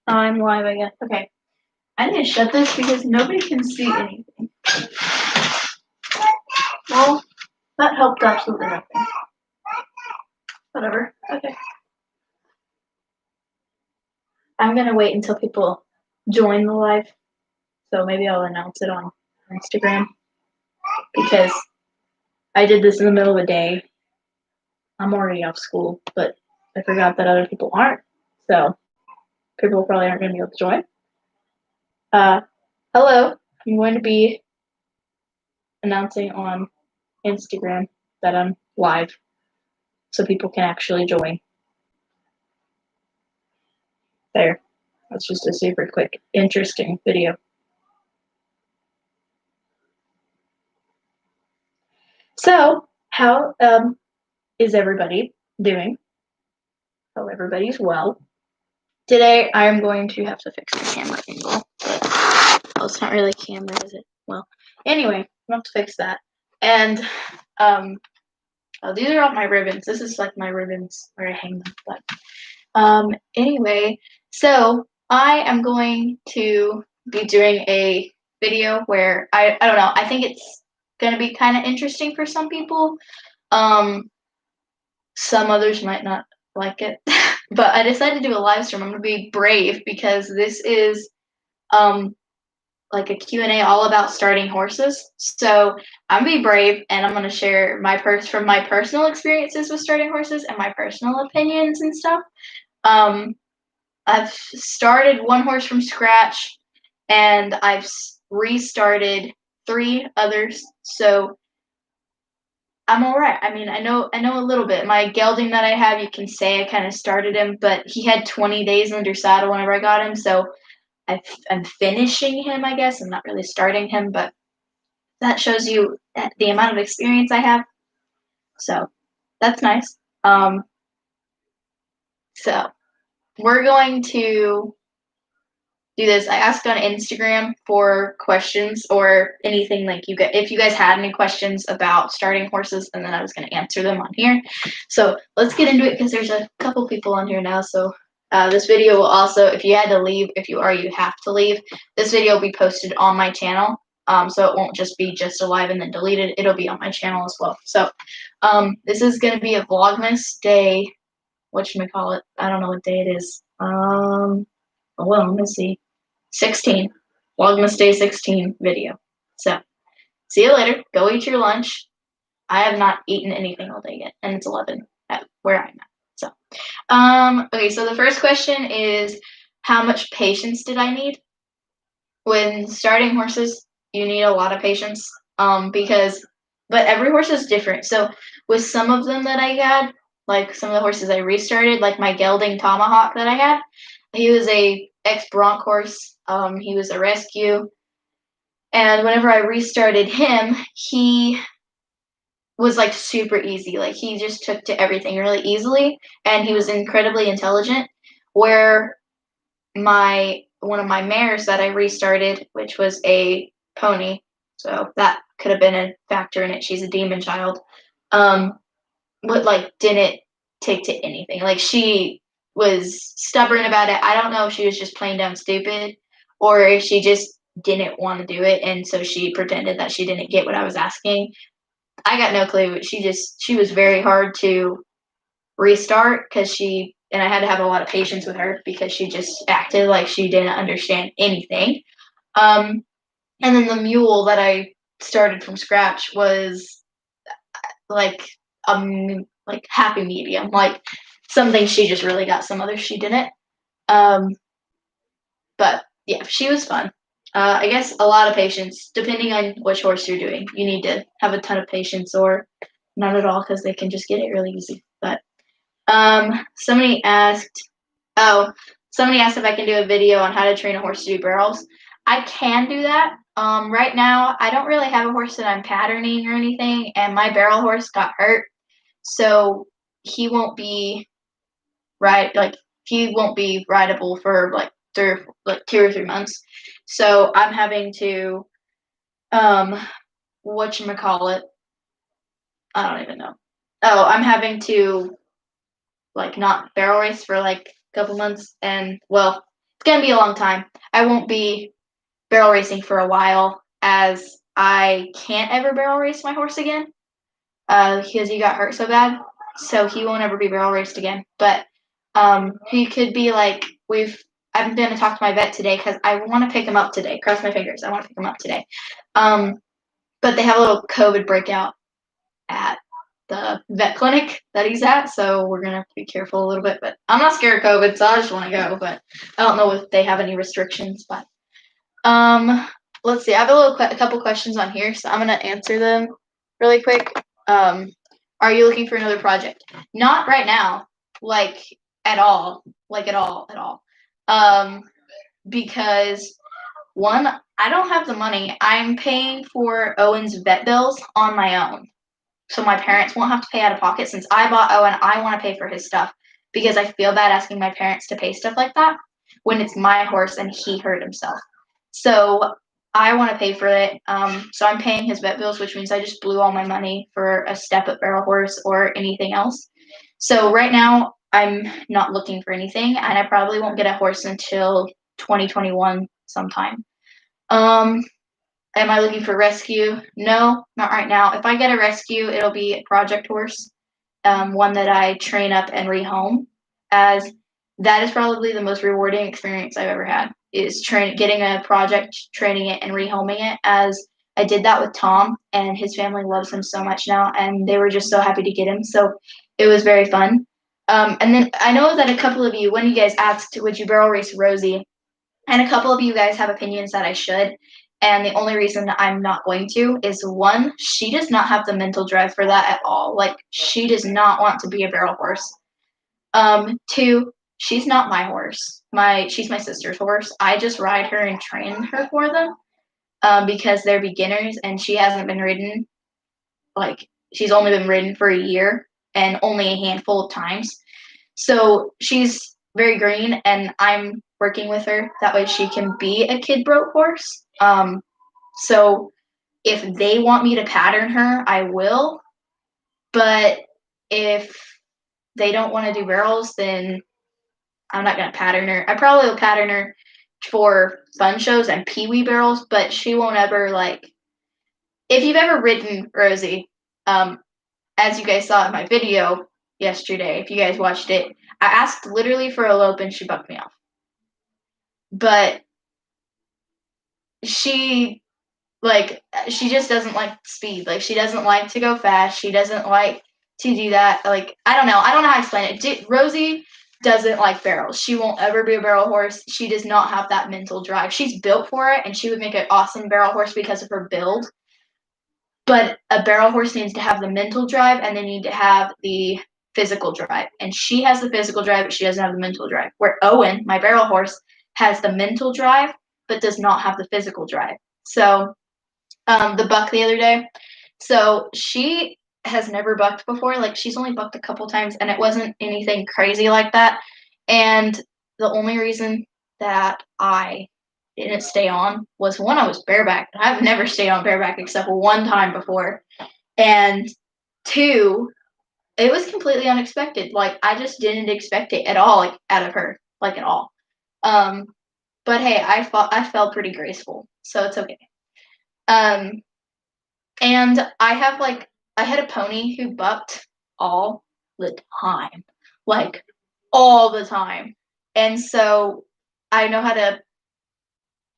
I'm live, I guess. Okay. I need to shut this because nobody can see anything. Well, that helped absolutely nothing. Whatever. Okay. I'm gonna wait until people join the live. So maybe I'll announce it on Instagram. Because I did this in the middle of the day. I'm already off school, but I forgot that other people aren't. So people probably aren't gonna be able to join. Hello. I'm going to be announcing on Instagram that I'm live so people can actually join. There. That's just a super quick, interesting video. So, how is everybody doing? Hope everybody's well. Today, I'm going to have to fix the camera angle. But, it's not really camera, is it? Well, anyway, I have to fix that. And, these are all my ribbons. This is like my ribbons where I hang them. But, anyway, so I am going to be doing a video where I don't know. I think it's going to be kind of interesting for some people. Some others might not like it, but I decided to do a live stream. I'm going to be brave because this is like a Q&A all about starting horses. So I'm going to be brave and I'm going to share from my personal experiences with starting horses and my personal opinions and stuff. I've started one horse from scratch and I've restarted 3 others. So I'm all right. I mean, I know a little bit. My gelding that I have, you can say I kind of started him, but he had 20 days under saddle whenever I got him. So I'm finishing him, I guess. I'm not really starting him, but that shows you the amount of experience I have. So that's nice. So we're going to do this. I asked on Instagram for questions or anything like if you guys had any questions about starting horses, and then I was going to answer them on here. So let's get into it because there's a couple people on here now. So this video will also, if you had to leave, you have to leave. This video will be posted on my channel. So it won't just be a live and then deleted. It'll be on my channel as well. So this is going to be a Vlogmas day. Whatchamacallit? I don't know what day it is. Well, let me see. 16. Vlogmas Day 16 video. So, see you later. Go eat your lunch. I have not eaten anything all day yet, and it's 11 at where I'm at. So, okay, so the first question is, how much patience did I need? When starting horses, you need a lot of patience, but every horse is different. So, with some of them that I had, like some of the horses I restarted, like my gelding Tomahawk that I had, he was a ex-bronc horse. He was a rescue. And whenever I restarted him, he was like super easy. Like he just took to everything really easily. And he was incredibly intelligent. Where one of my mares that I restarted, which was a pony, so that could have been a factor in it. She's a demon child. But didn't take to anything. Like she was stubborn about it. I don't know if she was just plain down stupid or if she just didn't want to do it, and so she pretended that she didn't get what I was asking. I got no clue. She was very hard to restart and I had to have a lot of patience with her because she just acted like she didn't understand anything. And then the mule that I started from scratch was like happy medium, like something she just really got, some others she didn't. But yeah, she was fun. I guess a lot of patience, depending on which horse you're doing. You need to have a ton of patience or not at all because they can just get it really easy. But somebody asked if I can do a video on how to train a horse to do barrels. I can do that. Right now, I don't really have a horse that I'm patterning or anything, and my barrel horse got hurt, so he won't be rideable for like 2 or 3 months. So I'm having to whatchamacallit, I don't even know. Oh, I'm having to not barrel race for like a couple months, and well, going to be a long time. I won't be barrel racing for a while, as I can't ever barrel race my horse again, because he got hurt so bad. So he won't ever be barrel raced again. But he could be like, I'm going to talk to my vet today because I want to pick him up today. Cross my fingers. I want to pick him up today. But they have a little COVID breakout at the vet clinic that he's at, so we're gonna have to be careful a little bit. But I'm not scared of COVID, so I just want to go. But I don't know if they have any restrictions. But let's see. I have a couple questions on here, so I'm gonna answer them really quick. Are you looking for another project? Not right now, like at all, at all. Because one, I don't have the money. I'm paying for Owen's vet bills on my own. So my parents won't have to pay out of pocket. Since I bought Owen, I want to pay for his stuff because I feel bad asking my parents to pay stuff like that when it's my horse and he hurt himself. So I want to pay for it. So I'm paying his vet bills, which means I just blew all my money for a step-up barrel horse or anything else. So right now I'm not looking for anything, and I probably won't get a horse until 2021 sometime. Am I looking for rescue? No, not right now. If I get a rescue, it'll be a project horse, one that I train up and rehome, as that is probably the most rewarding experience I've ever had, is getting a project, training it, and rehoming it, as I did that with Tom, and his family loves him so much now, and they were just so happy to get him, so it was very fun. And then I know that a couple of you, when you guys asked, would you barrel race Rosie, and a couple of you guys have opinions that I should. And the only reason I'm not going to is, one, she does not have the mental drive for that at all. Like, she does not want to be a barrel horse. Two, she's not my horse. She's my sister's horse. I just ride her and train her for them, because they're beginners, and she hasn't been ridden. Like, she's only been ridden for a year and only a handful of times. So she's very green, and I'm working with her. That way she can be a kid broke horse. So if they want me to pattern her, I will. But if they don't want to do barrels, then I'm not going to pattern her. I probably will pattern her for fun shows and peewee barrels, but she won't ever, like, if you've ever ridden Rosie, as you guys saw in my video yesterday, if you guys watched it, I asked literally for a lope and she bucked me off. But she just doesn't like speed. Like, she doesn't like to go fast. She doesn't like to do that. Like, I don't know how to explain it. Rosie doesn't like barrels. She won't ever be a barrel horse. She does not have that mental drive. She's built for it, and she would make an awesome barrel horse because of her build. But a barrel horse needs to have the mental drive, and they need to have the physical drive. And she has the physical drive, but she doesn't have the mental drive. Where Owen, my barrel horse, has the mental drive, but does not have the physical drive. So the buck the other day, so she has never bucked before. Like, she's only bucked a couple times, and it wasn't anything crazy like that. And the only reason that I didn't stay on was, one, I was bareback. I've never stayed on bareback except one time before. And two, it was completely unexpected. Like, I just didn't expect it at all, like, out of her, like, at all. But hey, I felt pretty graceful, so it's okay. And I had a pony who bucked all the time, like, all the time. And so I know how to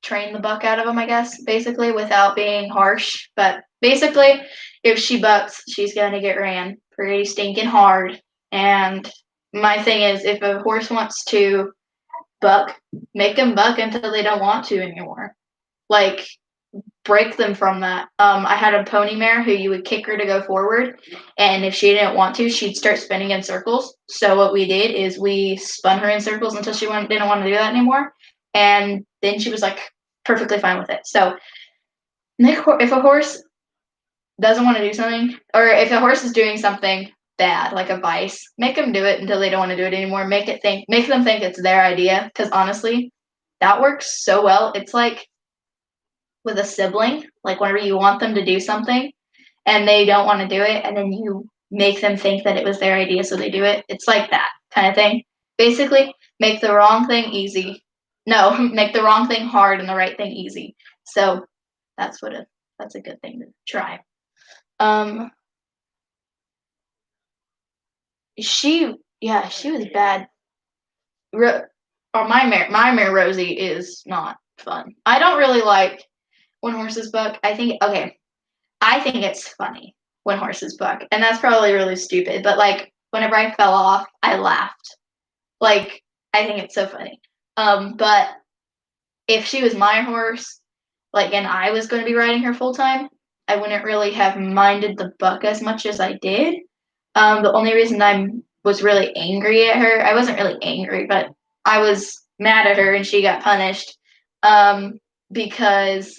train the buck out of him, I guess, basically, without being harsh. But basically, if she bucks, she's going to get ran pretty stinking hard. And my thing is, if a horse wants to buck, make them buck until they don't want to anymore. Like, break them from that. I had a pony mare who you would kick her to go forward, and if she didn't want to, she'd start spinning in circles. So what we did is we spun her in circles until she didn't want to do that anymore, and then she was, like, perfectly fine with it. So if a horse doesn't want to do something, or if a horse is doing something bad, like a vice, make them do it until they don't want to do it anymore. Make them think it's their idea, because honestly, that works so well. It's like with a sibling, like, whenever you want them to do something and they don't want to do it, and then you make them think that it was their idea, so they do it. It's like that kind of thing. Basically, make the wrong thing easy No, make the wrong thing hard and the right thing easy. So that's a good thing to try. She was bad. My mare Rosie is not fun. I don't really like when horses buck. I think it's funny when horses buck, and that's probably really stupid. But like whenever I fell off, I laughed. Like I think it's so funny. But if she was my horse, like, and I was going to be riding her full time, I wouldn't really have minded the buck as much as I did. The only reason I was really angry at her, I wasn't really angry, but I was mad at her and she got punished because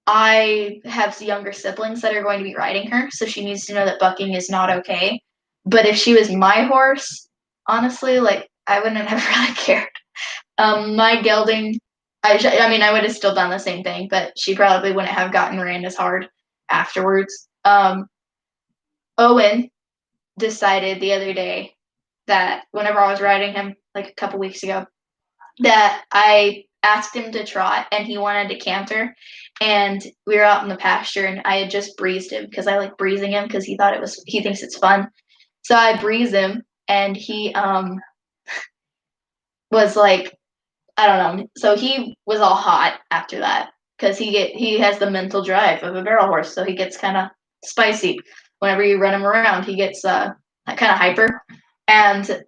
I have younger siblings that are going to be riding her, so she needs to know that bucking is not okay. But if she was my horse, honestly, like I wouldn't have really cared. My gelding, I would have still done the same thing, but she probably wouldn't have gotten ran as hard afterwards. Owen decided the other day that whenever I was riding him, like a couple weeks ago, that I asked him to trot and he wanted to canter, and we were out in the pasture and I had just breezed him because I like breezing him because he thinks it's fun. So I breezed him and he was like, I don't know. So he was all hot after that because he has the mental drive of a barrel horse, so he gets kind of spicy whenever you run him around. He gets kind of hyper, and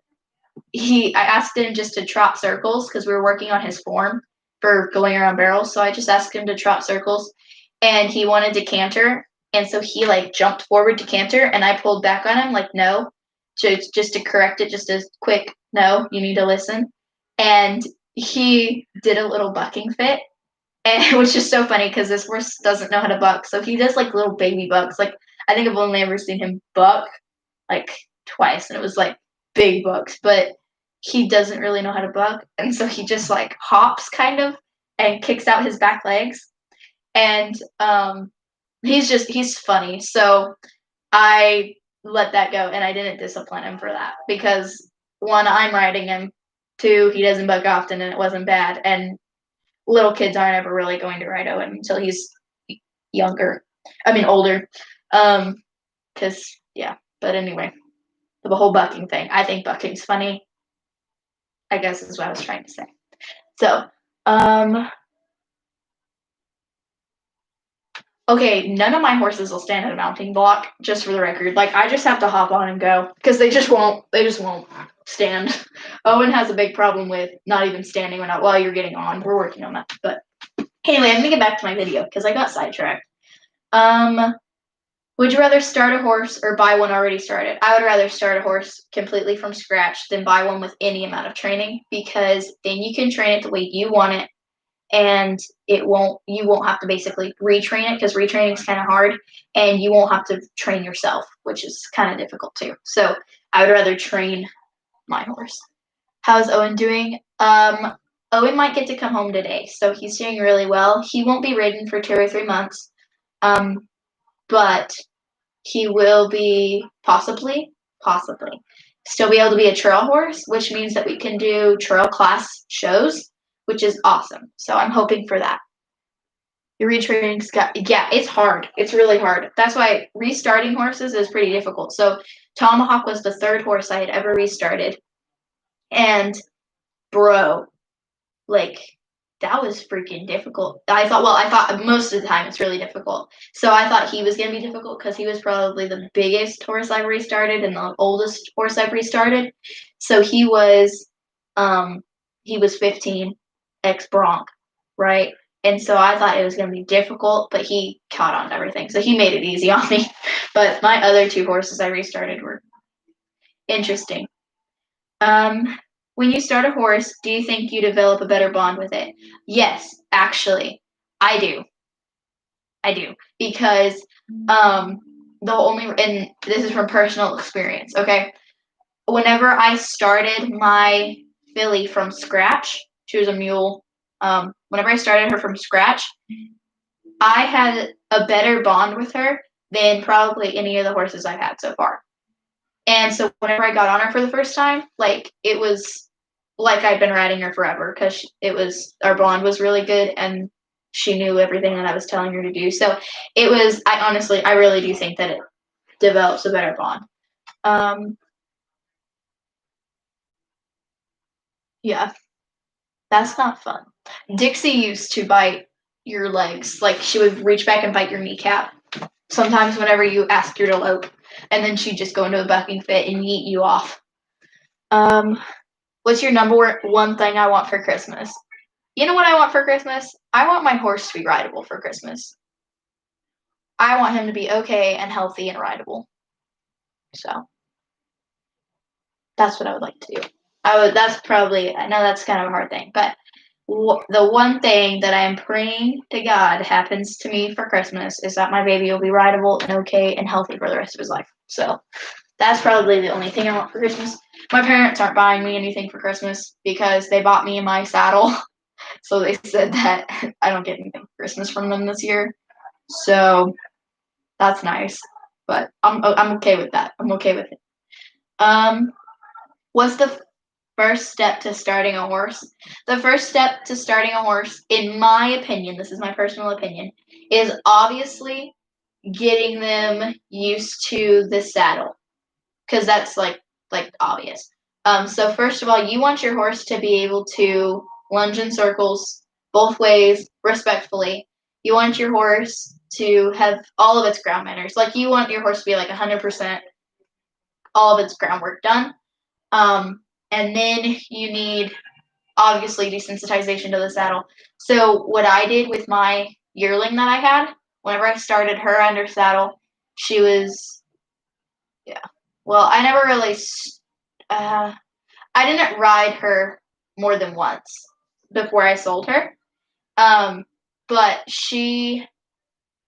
I asked him just to trot circles because we were working on his form for going around barrels. So I just asked him to trot circles, and he wanted to canter, and so he like jumped forward to canter, and I pulled back on him like no, just to correct it, just a quick no, you need to listen, and he did a little bucking fit, and which is so funny because this horse doesn't know how to buck, so he does like little baby bucks. Like I think I've only ever seen him buck like twice, and it was like big bucks, but he doesn't really know how to buck, and so he just like hops kind of and kicks out his back legs, and he's funny. So I let that go, and I didn't discipline him for that because one, I'm riding him. Two, he doesn't buck often, and it wasn't bad. And little kids aren't ever really going to ride Owen until he's older. Because yeah. But anyway, the whole bucking thing. I think bucking's funny, I guess is what I was trying to say. So, okay, none of my horses will stand at a mounting block, just for the record. Like, I just have to hop on and go, because they just won't stand. Owen has a big problem with not even standing while you're getting on. We're working on that. But anyway, I'm going to get back to my video, because I got sidetracked. Would you rather start a horse or buy one already started? I would rather start a horse completely from scratch than buy one with any amount of training, because then you can train it the way you want it, and you won't have to basically retrain it, because retraining is kind of hard, and you won't have to train yourself, which is kind of difficult too. So I would rather train my horse. How's Owen doing? Owen might get to come home today, so he's doing really well. He won't be ridden for 2 or 3 months, but he will be possibly still be able to be a trail horse, which means that we can do trail class shows, which is awesome. So I'm hoping for that. Your retraining, it's hard. It's really hard. That's why restarting horses is pretty difficult. So Tomahawk was the 3rd horse I had ever restarted. And bro, like, that was freaking difficult. I thought most of the time it's really difficult. So I thought he was going to be difficult because he was probably the biggest horse I've restarted and the oldest horse I've restarted. So he was 15, ex-bronc, right? And so I thought it was going to be difficult, but he caught on to everything. So he made it easy on me. But my other 2 horses I restarted were interesting. When you start a horse, do you think you develop a better bond with it? Yes, actually, I do. Because and this is from personal experience, okay? Whenever I started my filly from scratch, she was a mule. Whenever I started her from scratch, I had a better bond with her than probably any of the horses I've had so far. And so whenever I got on her for the first time, like, it was like I'd been riding her forever because our bond was really good and she knew everything that I was telling her to do. So I really do think that it develops a better bond. Yeah, that's not fun. Dixie used to bite your legs. Like she would reach back and bite your kneecap. Sometimes whenever you ask her to elope, and then she'd just go into a bucking fit and yeet you off. What's your number one thing I want for Christmas? You know what I want for Christmas? I want my horse to be rideable for Christmas. I want him to be okay and healthy and rideable. So that's what I would like to do. I know that's kind of a hard thing, but the one thing that I am praying to God happens to me for Christmas is that my baby will be rideable and okay and healthy for the rest of his life. So that's probably the only thing I want for Christmas. My parents aren't buying me anything for Christmas because they bought me my saddle. So they said that I don't get anything for Christmas from them this year. So that's nice. But I'm okay with that. I'm okay with it. What's the first step to starting a horse? The first step to starting a horse, in my opinion, this is my personal opinion, is obviously getting them used to the saddle. Because that's like obvious. So first of all, you want your horse to be able to lunge in circles both ways respectfully. You want your horse to have all of its ground manners. Like you want your horse to be like 100% all of its groundwork done. And then you need obviously desensitization to the saddle. So what I did with my yearling that I had, whenever I started her under saddle, she was, yeah. Well, I never really, I didn't ride her more than once before I sold her. But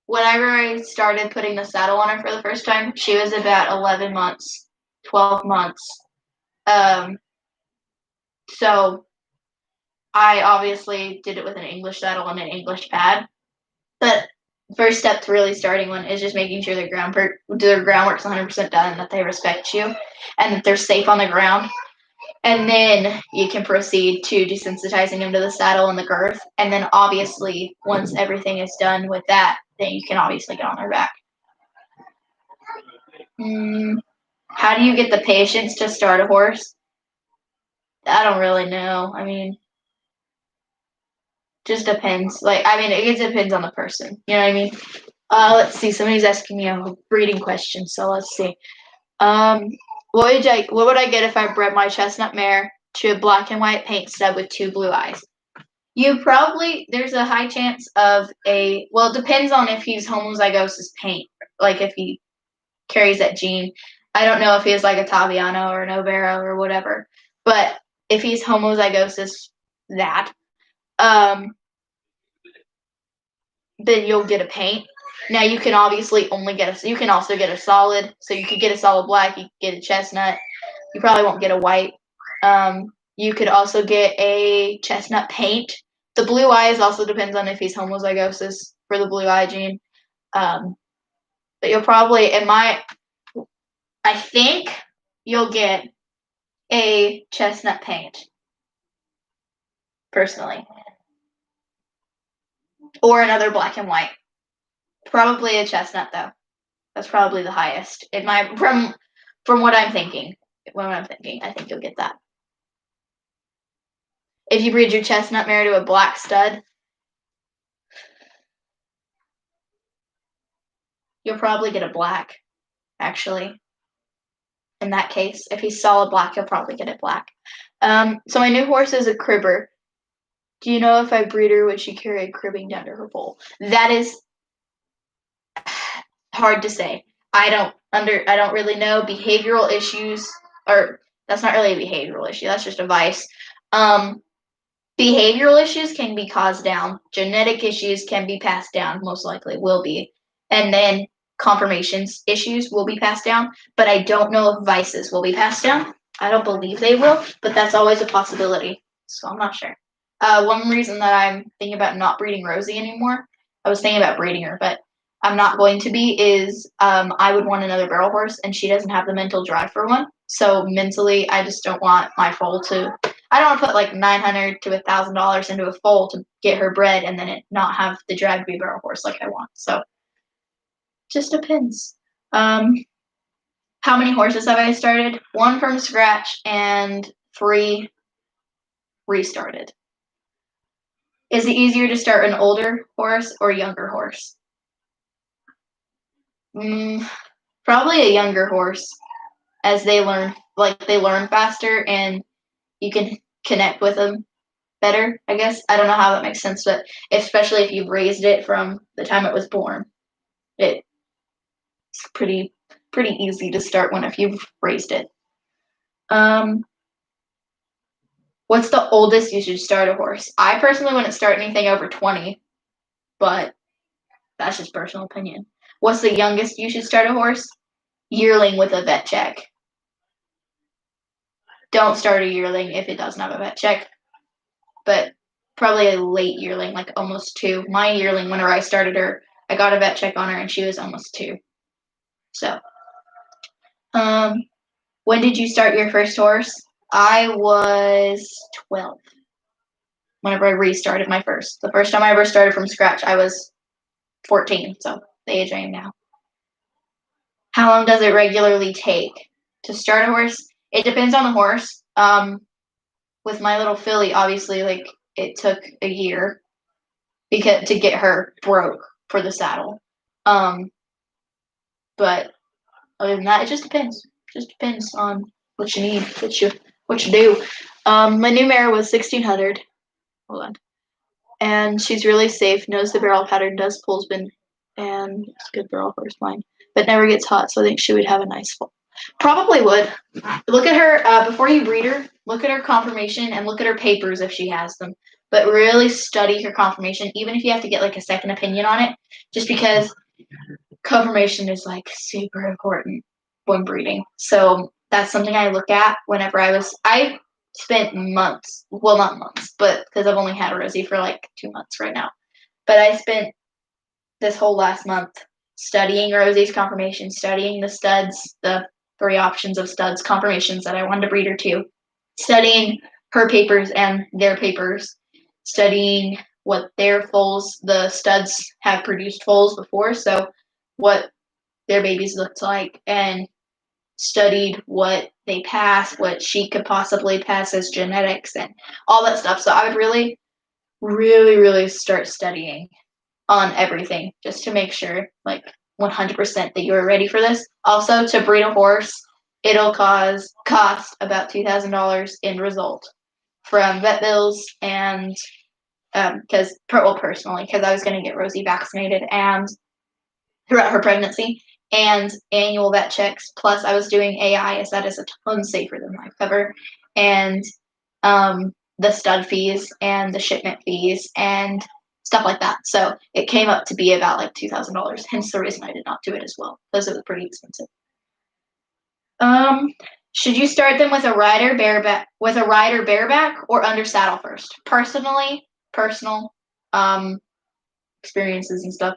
whenever I started putting the saddle on her for the first time, she was about 11 months, 12 months. So I obviously did it with an English saddle and an English pad. But first step to really starting one is just making sure their groundwork's 100% done and that they respect you and that they're safe on the ground. And then you can proceed to desensitizing them to the saddle and the girth. And then obviously, once everything is done with that, then you can obviously get on their back. How do you get the patience to start a horse? I don't really know. I mean, just depends. It depends on the person. You know what I mean? Let's see. Somebody's asking me a breeding question, so let's see. What would I get if I bred my chestnut mare to a black and white paint stud with 2 blue eyes? There's a high chance of it depends on if he's homozygous paint, like if he carries that gene. I don't know if he has like a Taviano or an Overo or whatever, but if he's homozygous that, then you'll get a paint. Now you can obviously you can also get a solid, so you could get a solid black, you could get a chestnut. You probably won't get a white. You could also get a chestnut paint. The blue eyes also depends on if he's homozygous for the blue eye gene. But you'll probably, I think you'll get a chestnut paint, personally. Or another black and white. Probably a chestnut, though. That's probably the highest. From what I'm thinking. I think you'll get that. If you breed your chestnut mare to a black stud, you'll probably get a black, actually. In that case, if he's solid black, you'll probably get it black. So my new horse is a cribber. Do you know if I breed her, would she carry a cribbing down to her foal? That is hard to say. I don't really know. Behavioral issues, or that's not really a behavioral issue. That's just a vice. Behavioral issues can be caused down. Genetic issues can be passed down. Most likely will be, and then conformations issues will be passed down. But I don't know if vices will be passed down. I don't believe they will, but that's always a possibility. So I'm not sure. One reason that I'm thinking about not breeding Rosie anymore, I was thinking about breeding her, but I'm not going to be, is I would want another barrel horse, and she doesn't have the mental drive for one. So mentally, I just don't want my foal to, I don't want to put like $900 to $1,000 into a foal to get her bred and then it not have the drag be barrel horse like I want. So just depends. How many horses have I started? 1 from scratch and 3 restarted. Is it easier to start an older horse or younger horse? Probably a younger horse, as they learn faster and you can connect with them better, I guess. I don't know how that makes sense, but especially if you've raised it from the time it was born, it's pretty easy to start one if you've raised it. What's the oldest you should start a horse? I personally wouldn't start anything over 20, but that's just personal opinion. What's the youngest you should start a horse? Yearling with a vet check. Don't start a yearling if it doesn't have a vet check, but probably a late yearling, like almost 2. My yearling, whenever I started her, I got a vet check on her and she was almost 2. So, when did you start your first horse? I was 12 whenever I restarted my first. The first time I ever started from scratch, I was 14, so the age I am now. How long does it regularly take to start a horse? It depends on the horse. With my little filly, obviously, like it took a year to get her broke for the saddle. But other than that, it just depends. It just depends on what you need, what you do. My new mare was 1600. Hold on. And she's really safe, knows the barrel pattern, does pull spin, and it's a good barrel horse mine, but never gets hot, so I think she would have a nice foal. Probably would. Look at her, before you breed her, look at her conformation and look at her papers if she has them. But really study her conformation, even if you have to get like a second opinion on it, just because conformation is like super important when breeding. So that's something I look at whenever I spent months, well, not months, but because I've only had Rosie for like 2 months right now. But I spent this whole last month studying Rosie's conformation, studying the studs, the 3 options of studs, conformations that I wanted to breed her to, studying her papers and their papers, studying what their foals, the studs have produced foals before, so what their babies looked like, and studied what they pass, what she could possibly pass as genetics and all that stuff. So I would really, really, really start studying on everything just to make sure, like 100% that you're ready for this. Also, to breed a horse, it'll cost about $2,000 in result from vet bills and personally, because I was going to get Rosie vaccinated and throughout her pregnancy and annual vet checks. Plus, I was doing AI, as that is a ton safer than life cover, and the stud fees and the shipment fees and stuff like that. So it came up to be about like $2,000. Hence the reason I did not do it as well, because it was pretty expensive. Should you start them with a rider bareback or under saddle first? Personal experiences and stuff.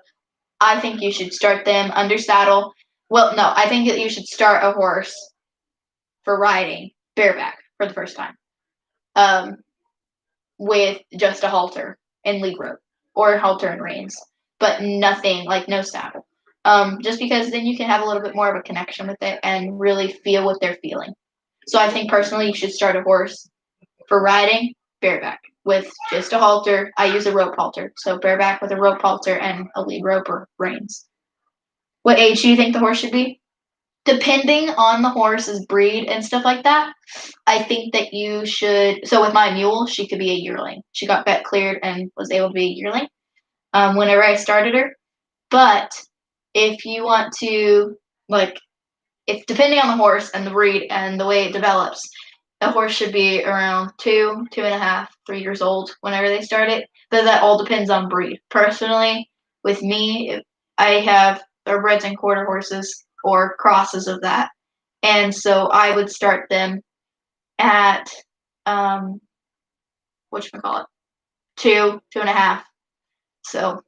I think you should start them under saddle. Well, no, I think that you should start a horse for riding bareback for the first time, with just a halter and lead rope, or halter and reins, but nothing, like no saddle. Just because then you can have a little bit more of a connection with it and really feel what they're feeling. So I think personally you should start a horse for riding bareback with just a halter. I use a rope halter, so bareback with a rope halter and a lead rope or reins. What age do you think the horse should be? Depending on the horse's breed and stuff like that, I think that you should. So with my mule, she could be a yearling. She got vet cleared and was able to be a yearling whenever I started her. But if you want to, like, if depending on the horse and the breed and the way it develops, a horse should be around 2.5, 3 years old whenever they start it. But that all depends on breed. Personally, with me, I have thoroughbreds and quarter horses or crosses of that. And so I would start them at, whatchamacallit, 2.5. So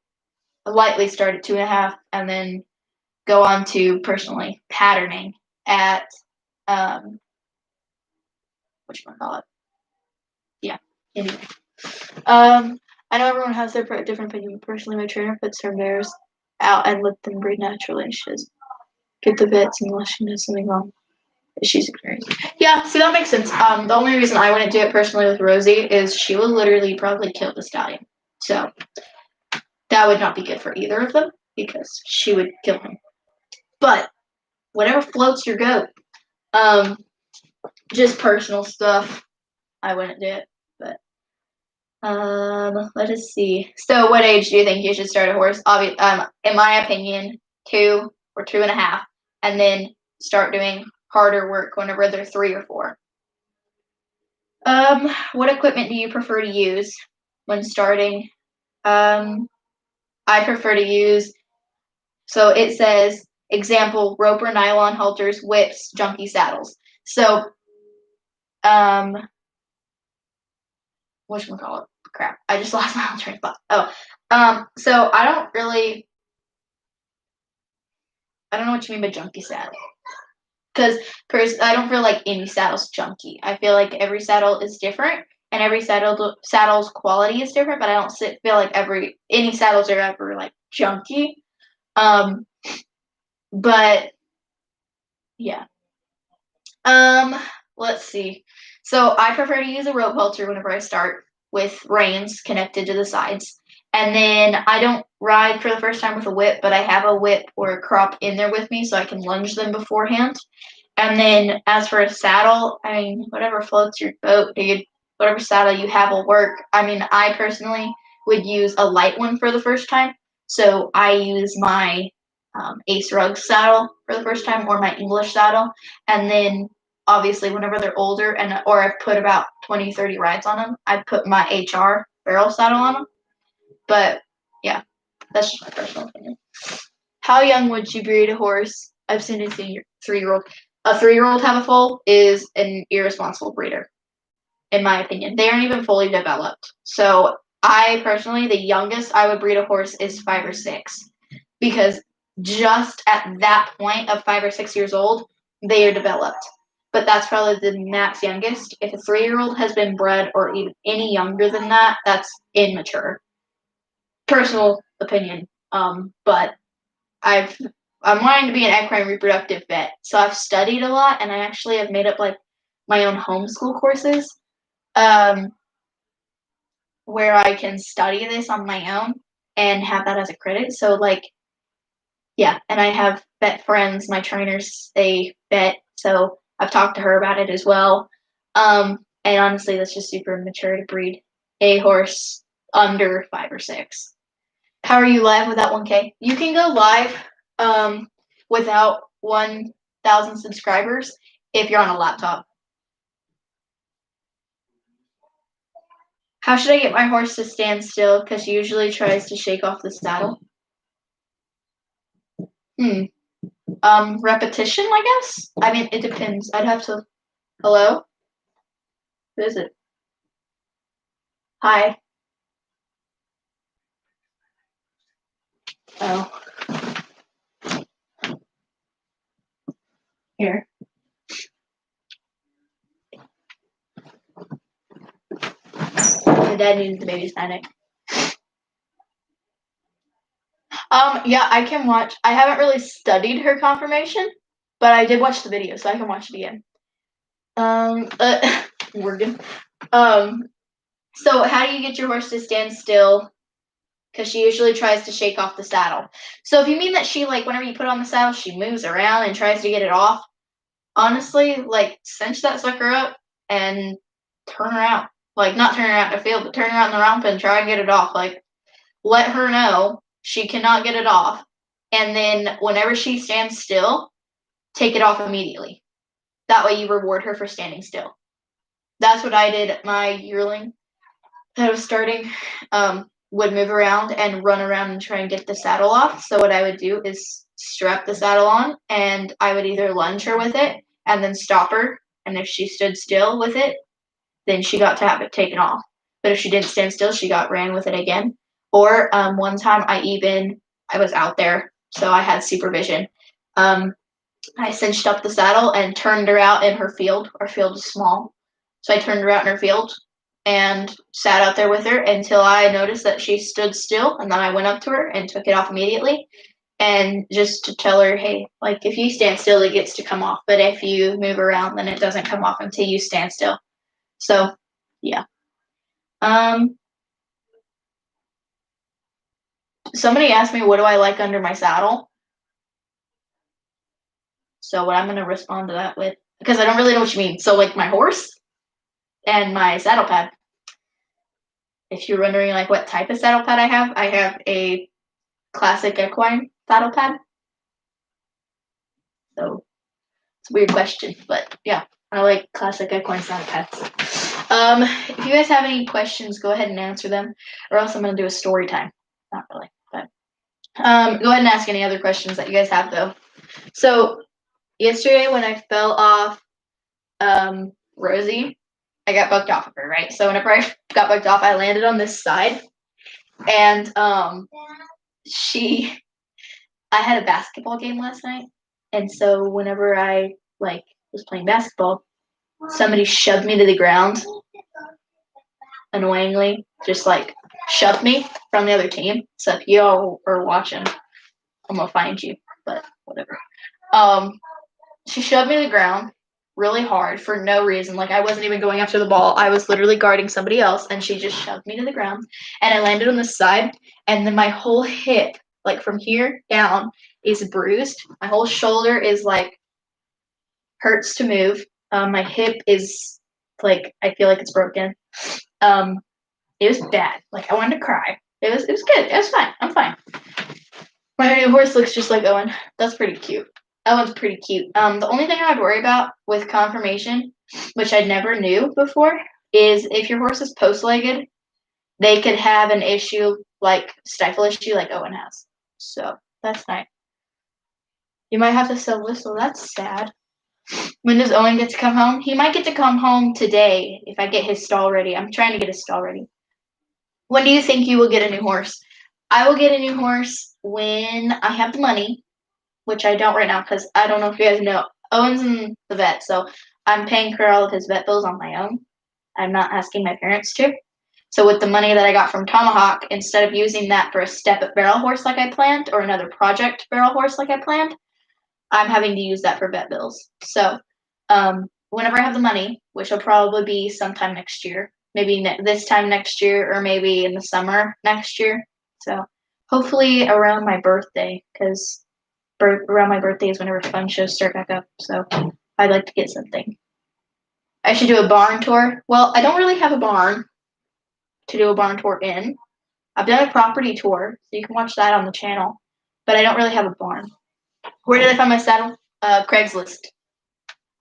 I lightly start at 2.5 and then go on to personally patterning at, whatchamacallit, Anyway. I know everyone has their different opinion. Personally, my trainer puts her mares out and let them breed naturally. She says, get the vets unless she knows something wrong. She's experienced. Yeah, see, that makes sense. The only reason I wouldn't do it personally with Rosie is she will literally probably kill the stallion. So that would not be good for either of them because she would kill him. But whatever floats your goat. Just personal stuff. I wouldn't do it. But let us see. So what age do you think you should start a horse? In my opinion, 2 or 2.5, and then start doing harder work whenever they're 3 or 4. What equipment do you prefer to use when starting? I prefer to use, so it says, example, rope or nylon halters, whips, junkie saddles. So, whatchamacallit? Crap, I just lost my own train of thought. So I don't know what you mean by junkie saddle. Because I don't feel like any saddle's junky. I feel like every saddle is different, and every saddle's quality is different. But I don't feel like any saddles are ever like junky. But yeah. Let's see. So I prefer to use a rope halter whenever I start with reins connected to the sides. And then I don't ride for the first time with a whip, but I have a whip or a crop in there with me so I can lunge them beforehand. And then as for a saddle, I mean, whatever floats your boat, dude, whatever saddle you have will work. I mean, I personally would use a light one for the first time. So I use my Ace Rug saddle for the first time or my English saddle. And then obviously whenever they're older or I've put about 20, 30 rides on them, I put my HR barrel saddle on them. But yeah, that's just my personal opinion. How young would you breed a horse? I've seen a 3-year-old. A 3-year-old have a foal is an irresponsible breeder, in my opinion. They aren't even fully developed. So I personally, the youngest I would breed a horse is 5 or 6, because just at that point of 5 or 6 years old, they are developed. But that's probably the max youngest. If a 3-year-old has been bred or even any younger than that, that's immature. Personal opinion. But I'm wanting to be an equine reproductive vet, so I've studied a lot, and I actually have made up like my own homeschool courses, where I can study this on my own and have that as a credit. So like, yeah, and I have vet friends. My trainer's a vet, so I've talked to her about it as well. And honestly, that's just super immature to breed a horse under 5 or 6. How are you live without 1K? You can go live without 1,000 subscribers if you're on a laptop. How should I get my horse to stand still? Because she usually tries to shake off the saddle. Repetition, I guess? I mean, it depends. I'd have to... Hello? Who is it? Hi. Oh. Here. My dad needed the baby's panic. Yeah, I can watch. I haven't really studied her conformation, but I did watch the video, so I can watch it again. Morgan. So how do you get your horse to stand still? Because she usually tries to shake off the saddle. So if you mean that she, like, whenever you put on the saddle, she moves around and tries to get it off, honestly, like, cinch that sucker up and turn her out. Like, not turn her out in the field, but turn her out in the rump and try and get it off. Like, let her know she cannot get it off. And then whenever she stands still, take it off immediately. That way you reward her for standing still. That's what I did. My yearling that was starting would move around and run around and try and get the saddle off. So what I would do is strap the saddle on, and I would either lunge her with it and then stop her. And if she stood still with it, then she got to have it taken off. But if she didn't stand still, she ran with it again. Or one time I was out there, so I had supervision. I cinched up the saddle and turned her out in her field. Our field is small. So I turned her out in her field and sat out there with her until I noticed that she stood still, and then I went up to her and took it off immediately. And just to tell her, hey, like if you stand still, it gets to come off. But if you move around, then it doesn't come off until you stand still. So, yeah. Somebody asked me, what do I like under my saddle? So what I'm going to respond to that with, because I don't really know what you mean. So like my horse and my saddle pad. If you're wondering like what type of saddle pad I have a classic equine saddle pad. So it's a weird question, but yeah, I like classic equine saddle pads. If you guys have any questions, go ahead and answer them, or else I'm going to do a story time. Not really, but go ahead and ask any other questions that you guys have though. So yesterday when I fell off Rosie, I got bucked off of her, right? So whenever I got bucked off, I landed on this side, and I had a basketball game last night, and so whenever I like was playing basketball, somebody shoved me to the ground, annoyingly, just like shoved me from the other team. So if you all are watching, I'm gonna find you, but whatever. She shoved me to the ground really hard for no reason. Like I wasn't even going after the ball. I was literally guarding somebody else, and she just shoved me to the ground, and I landed on the side, and then my whole hip, like from here down, is bruised. My whole shoulder is like hurts to move. My hip is like I feel like it's broken. It was bad. Like I wanted to cry. It was good. It was fine. I'm fine. My new horse looks just like Owen. That's pretty cute. Owen's pretty cute. The only thing I would worry about with conformation, which I never knew before, is if your horse is post-legged, they could have an issue like stifle issue like Owen has. So that's nice. You might have to sell whistle. That's sad. When does Owen get to come home? He might get to come home today if I get his stall ready. I'm trying to get his stall ready. When do you think you will get a new horse? I will get a new horse when I have the money, which I don't right now because I don't know if you guys know. Owen's in the vet, so I'm paying for all of his vet bills on my own. I'm not asking my parents to. So with the money that I got from Tomahawk, instead of using that for a step-up barrel horse like I planned or another project barrel horse like I planned, I'm having to use that for vet bills. So whenever I have the money, which will probably be sometime next year, maybe this time next year or maybe in the summer next year. So hopefully around my birthday, because around my birthday is whenever fun shows start back up. So I'd like to get something. I should do a barn tour. Well, I don't really have a barn to do a barn tour in. I've done a property tour, so you can watch that on the channel, but I don't really have a barn. Where did I find my saddle? Craigslist.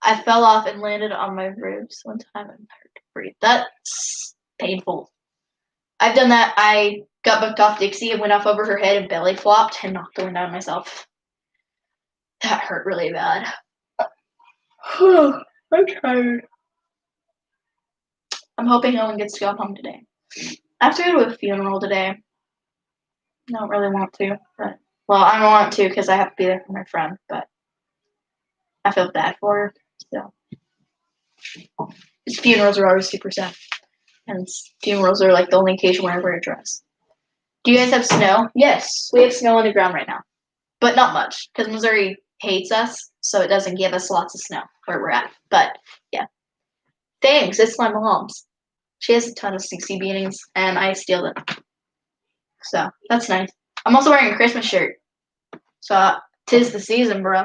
I fell off and landed on my ribs one time and hurt to breathe. That's painful. I've done that. I got bucked off Dixie and went off over her head and belly flopped and knocked the wind out of myself. That hurt really bad. I'm tired. I'm hoping Owen gets to go home today. I have to go to a funeral today. I don't really want to, but well, I don't want to because I have to be there for my friend, but I feel bad for her. So his funerals are always super sad, and funerals are like the only occasion where I wear a dress. Do you guys have snow? Yes, we have snow on the ground right now, but not much because Missouri hates us, so it doesn't give us lots of snow where we're at. But yeah, thanks. It's my mom's. She has a ton of 60 beanies, and I steal them. So that's nice. I'm also wearing a Christmas shirt. So 'tis the season, bro.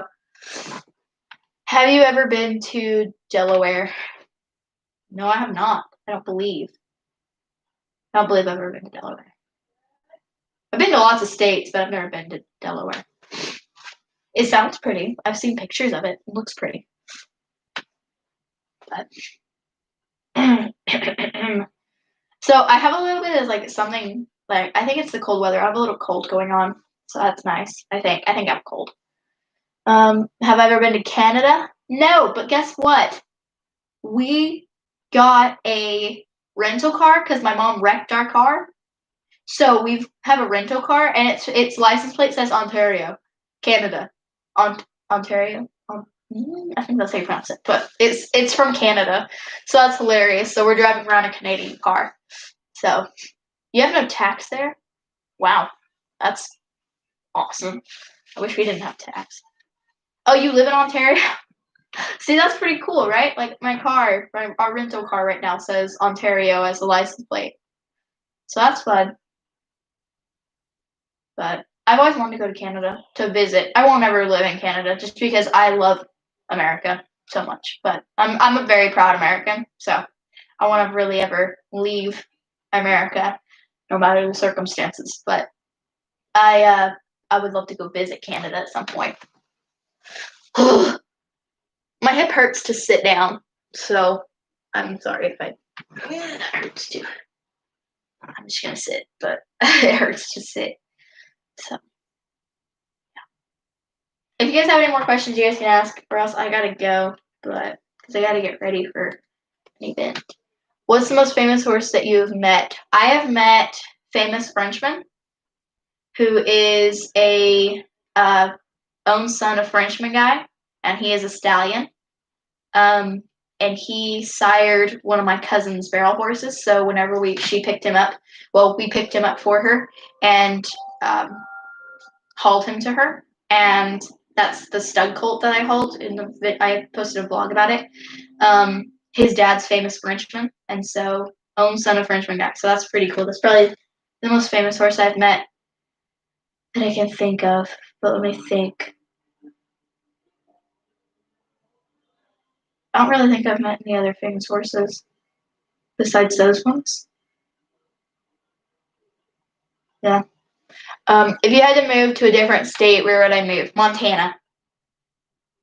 Have you ever been to Delaware? No, I have not. I don't believe I've ever been to Delaware. I've been to lots of states, but I've never been to Delaware. It sounds pretty. I've seen pictures of it. It looks pretty. But so I have a little bit of like something like I think it's the cold weather. I have a little cold going on, so that's nice. I think I'm cold. Have I ever been to Canada? No, but guess what? We got a rental car because my mom wrecked our car. So we have a rental car, and its license plate says Ontario, Canada. Ontario. I think that's how you pronounce it, but it's from Canada, so that's hilarious. So we're driving around a Canadian car. So you have no tax there? Wow, that's awesome. I wish we didn't have tax. Oh, you live in Ontario? See, that's pretty cool, right? Like my car, our rental car right now says Ontario as the license plate. So that's fun. But I've always wanted to go to Canada to visit. I won't ever live in Canada just because I love America so much. But I'm a very proud American, so I want to really ever leave America, no matter the circumstances. But I would love to go visit Canada at some point. My hip hurts to sit down, so I'm sorry if that hurts too. I'm just gonna sit, but it hurts to sit. So if you guys have any more questions, you guys can ask, or else I gotta go, but because I gotta get ready for an event. What's the most famous horse that you've met? I have met Famous Frenchman, who is a own son of Frenchman guy, and he is a stallion. And he sired one of my cousin's barrel horses. So whenever we picked him up for her and hauled him to her. And that's the stud colt that I hold. I posted a blog about it. His dad's Famous Frenchman, and so own son of Frenchman guy. So that's pretty cool. That's probably the most famous horse I've met that I can think of. But let me think. I don't really think I've met any other famous horses besides those ones. Yeah. If you had to move to a different state, where would I move? Montana.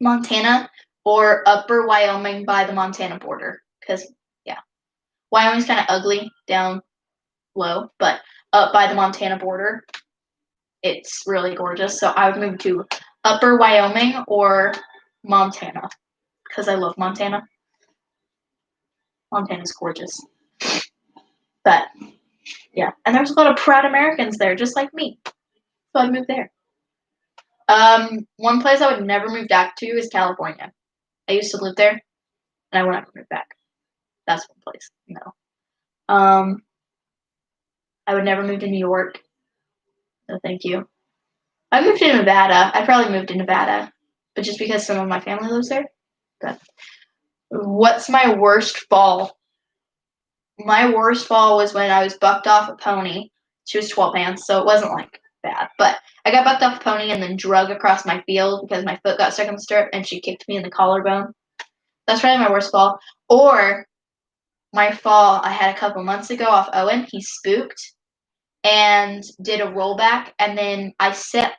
Montana or upper Wyoming by the Montana border. Because, yeah. Wyoming's kind of ugly down low, but up by the Montana border, it's really gorgeous. So I would move to upper Wyoming or Montana because I love Montana. Montana's gorgeous. But yeah, and there's a lot of proud Americans there, just like me. So I'd move there. One place I would never move back to is California. I used to live there, and I would never move back. That's one place. No. I would never move to New York. No, thank you. I moved to Nevada. I probably moved to Nevada, but just because some of my family lives there. But what's my worst fall? My worst fall was when I was bucked off a pony. She was 12 pounds, so it wasn't like bad. But I got bucked off a pony and then drug across my field because my foot got stuck in the stirrup and she kicked me in the collarbone. That's probably my worst fall. Or my fall I had a couple months ago off Owen. He spooked and did a rollback, and then I sat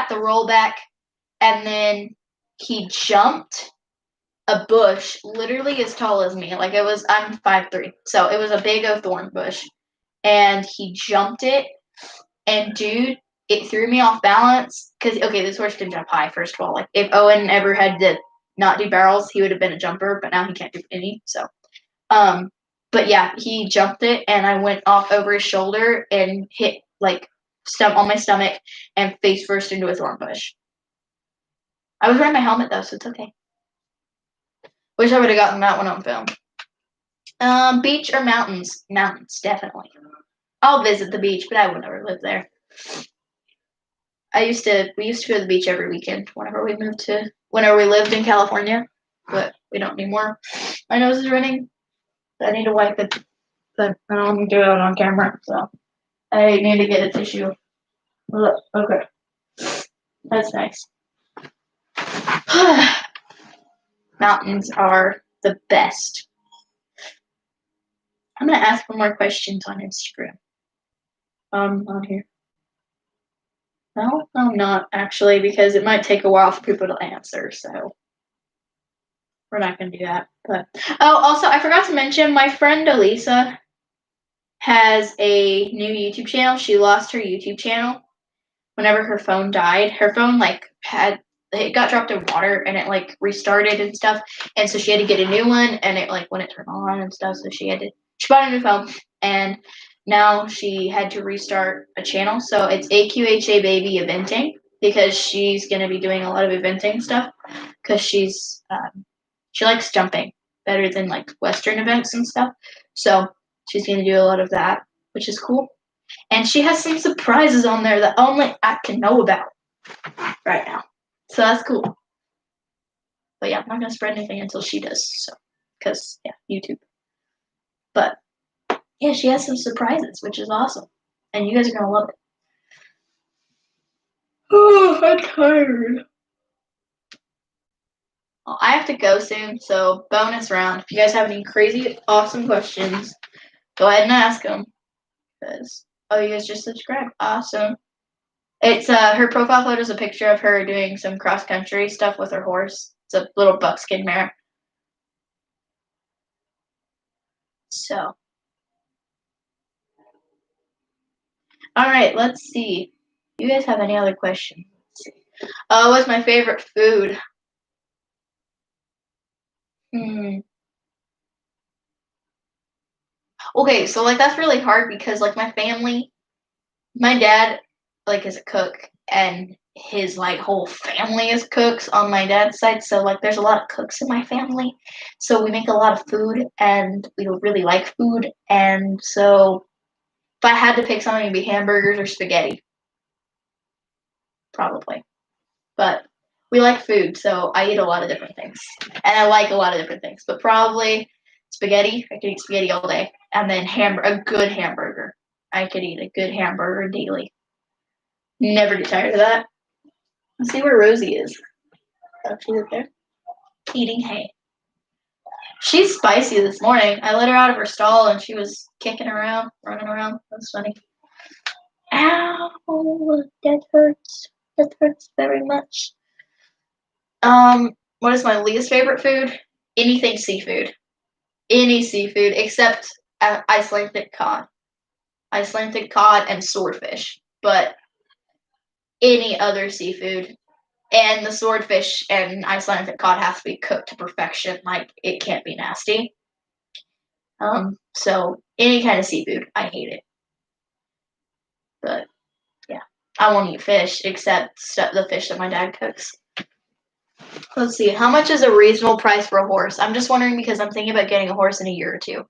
the rollback, and then he jumped a bush literally as tall as me. Like I'm 5'3", so it was a big old thorn bush, and he jumped it, and dude, it threw me off balance because this horse can jump high. First of all, like if Owen ever had to not do barrels, he would have been a jumper, but now he can't do any. So, but yeah, he jumped it, and I went off over his shoulder and hit on my stomach and face first into a thorn bush. I was wearing my helmet though, so it's okay. Wish I would have gotten that one on film. Beach or mountains? Mountains, definitely. I'll visit the beach, but I would never live there. We used to go to the beach every weekend whenever we lived in California, but we don't anymore. My nose is running. I need to wipe it, but I don't want to do it on camera, so I need to get a tissue. Okay. That's nice. Mountains are the best. I'm going to ask for more questions on Instagram. On here. No, I'm not actually, because it might take a while for people to answer, so we're not going to do that. But also, I forgot to mention, my friend Elisa has a new YouTube channel. She lost her YouTube channel whenever her phone died. Her phone it got dropped in water and it restarted and stuff, and so she had to get a new one, and it wouldn't turn on and stuff. So she bought a new phone, and now she had to restart a channel. So it's AQHA Baby Eventing, because she's going to be doing a lot of eventing stuff. because she likes jumping better than like Western events and stuff. So she's going to do a lot of that, which is cool. And she has some surprises on there that only I can know about right now. So that's cool. But yeah, I'm not going to spread anything until she does. So, because, yeah, YouTube. But yeah, she has some surprises, which is awesome. And you guys are going to love it. Oh, I'm tired. Well, I have to go soon, so bonus round. If you guys have any crazy, awesome questions, go ahead and ask them. Because, oh, you guys just subscribed. Awesome. It's her profile photo is a picture of her doing some cross country stuff with her horse. It's a little buckskin mare. So, all right, let's see. You guys have any other questions? Let's see. What's my favorite food? Okay, so like that's really hard because like my family, my dad like is a cook and his like whole family is cooks on my dad's side. So like there's a lot of cooks in my family. So we make a lot of food and we really like food. And so if I had to pick something, it'd be hamburgers or spaghetti. Probably. But we like food, so I eat a lot of different things. And I like a lot of different things. But probably spaghetti. I could eat spaghetti all day. And then a good hamburger. I could eat a good hamburger daily. Never get tired of that. Let's see where Rosie is. Oh, she's up there. Eating hay. She's spicy this morning. I let her out of her stall and she was kicking around, running around. That's funny. Ow, that hurts. That hurts very much. What is my least favorite food? Anything seafood. Any seafood except Icelandic cod. Icelandic cod and swordfish. But any other seafood. And the swordfish and Icelandic cod have to be cooked to perfection. Like, it can't be nasty. So any kind of seafood, I hate it. But yeah, I won't eat fish except the fish that my dad cooks. Let's see, how much is a reasonable price for a horse? I'm just wondering because I'm thinking about getting a horse in a year or two.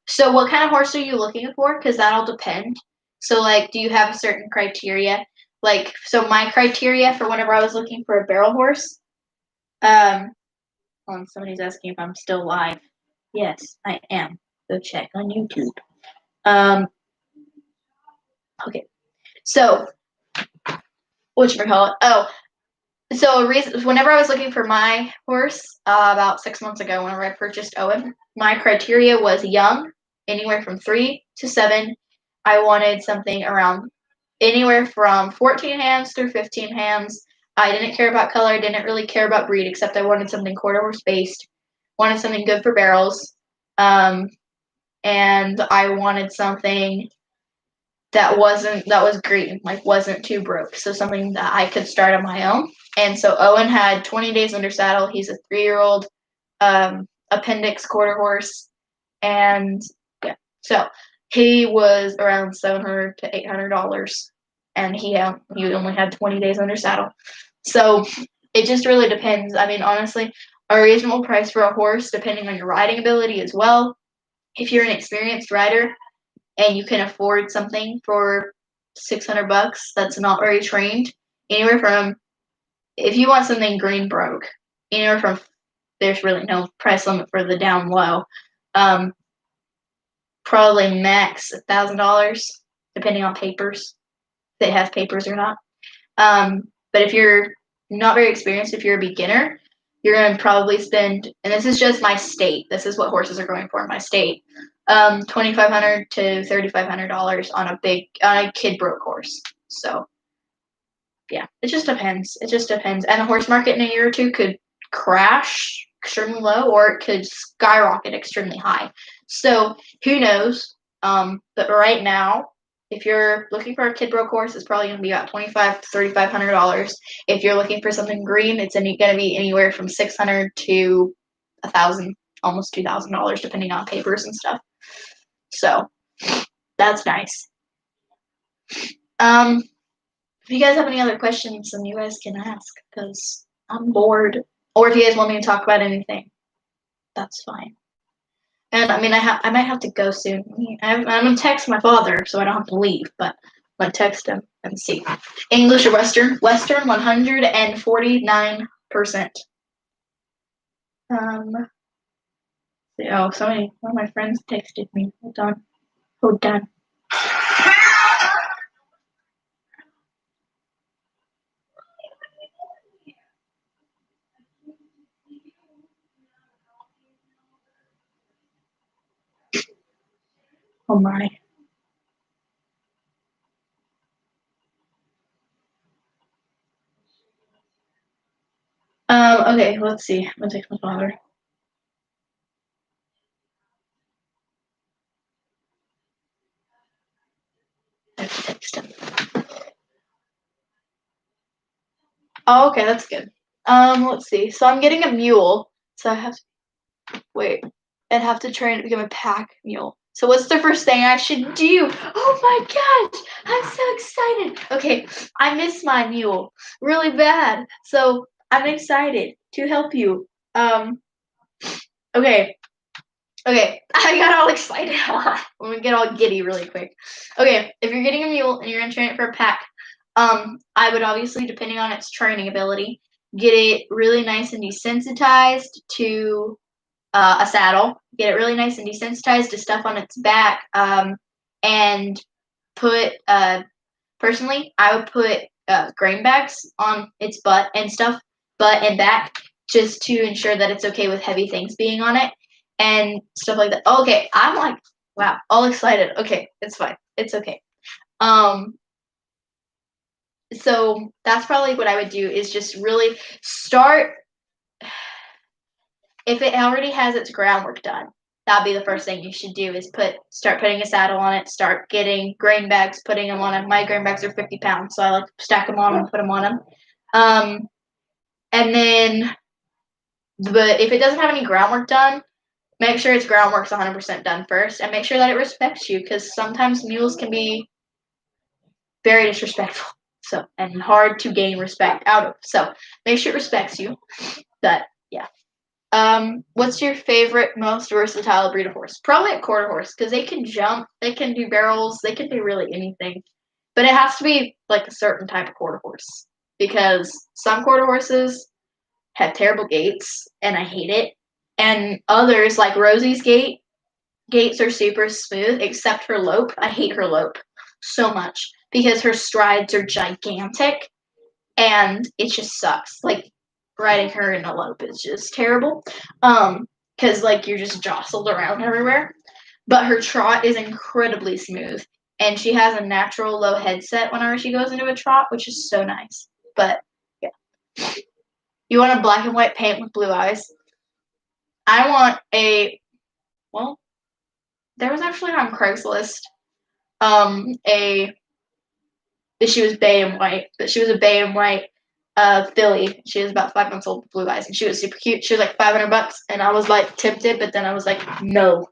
So what kind of horse are you looking for? Because that'll depend. So like, do you have a certain criteria? Like, so my criteria for whenever I was looking for a barrel horse, somebody's asking if I'm still live. Yes, I am. Go check on YouTube. Okay. So, whatchamacallit? Oh, so whenever I was looking for my horse, about 6 months ago, whenever I purchased Owen, my criteria was young, anywhere from 3 to 7. I wanted something around anywhere from 14 hands through 15 hands. I didn't care about color. I didn't really care about breed, except I wanted something quarter horse based. Wanted something good for barrels. And I wanted something that was green, like wasn't too broke. So something that I could start on my own. And so Owen had 20 days under saddle. He's a 3-year-old appendix quarter horse. And yeah, so he was around $700 to $800, and he only had 20 days under saddle. So it just really depends. I mean, honestly, a reasonable price for a horse, depending on your riding ability as well. If you're an experienced rider and you can afford something for $600 that's not very trained, anywhere from, if you want something green broke, anywhere from, there's really no price limit for the down low. Probably max $1,000, depending on papers, if they have papers or not. But if you're not very experienced, if you're a beginner, you're going to probably spend, and this is just my state, this is what horses are going for in my state, $2,500 to $3,500 on a kid broke horse. So yeah, it just depends. It just depends. And the horse market in a year or two could crash extremely low, or it could skyrocket extremely high. So who knows? But right now, if you're looking for a kid broke horse, it's probably going to be about $2,500 to $3,500. If you're looking for something green, it's going to be anywhere from $600 to $1,000, almost $2,000, depending on papers and stuff. So that's nice. If you guys have any other questions, then you guys can ask, because I'm bored. Or if you guys want me to talk about anything, that's fine. And I mean, I might have to go soon. I'm gonna text my father so I don't have to leave, but I'm gonna text him and see. English or Western? Western, 149%. Oh, somebody, one of my friends texted me. Hold on. Hold on. Oh my. Okay, let's see. I'm gonna text my father. I have to text him. Oh, okay, that's good. Let's see. So I'm getting a mule. So I have to wait and have to train to become a pack mule. So what's the first thing I should do? Oh my gosh, I'm so excited. Okay, I miss my mule really bad. So I'm excited to help you. Okay. Okay, I got all excited. I'm gonna get all giddy really quick. Okay, if you're getting a mule and you're gonna train it for a pack, I would obviously, depending on its training ability, get it really nice and desensitized to a saddle. Get it really nice and desensitized to stuff on its back, and put. Personally, I would put grain bags on its butt and stuff, butt and back, just to ensure that it's okay with heavy things being on it and stuff like that. Okay, I'm like, wow, all excited. Okay, it's fine. It's okay. Um, so that's probably what I would do is just really start if it already has its groundwork done. That'd be the first thing you should do is start putting a saddle on it, start getting grain bags, putting them on it. My grain bags are 50 pounds, so I like to stack them on and put them on them. And then, but if it doesn't have any groundwork done, make sure its groundwork's 100% done first, and make sure that it respects you, because sometimes mules can be very disrespectful, so and hard to gain respect out of. So make sure it respects you. But yeah. What's your favorite, most versatile breed of horse? Probably a quarter horse, because they can jump, they can do barrels, they can do really anything. But it has to be like a certain type of quarter horse, because some quarter horses have terrible gaits, and I hate it. And others, like Rosie's gaits are super smooth, except her lope. I hate her lope so much because her strides are gigantic, and it just sucks. Like riding her in a lope is just terrible. Because like you're just jostled around everywhere. But her trot is incredibly smooth, and she has a natural low headset whenever she goes into a trot, which is so nice. But yeah, you want a black and white paint with blue eyes? I want a well. There was actually on Craigslist a she was bay and white, but she was a bay and white filly. She was about 5 months old with blue eyes, and she was super cute. She was like $500, and I was like tempted, but then I was like, no.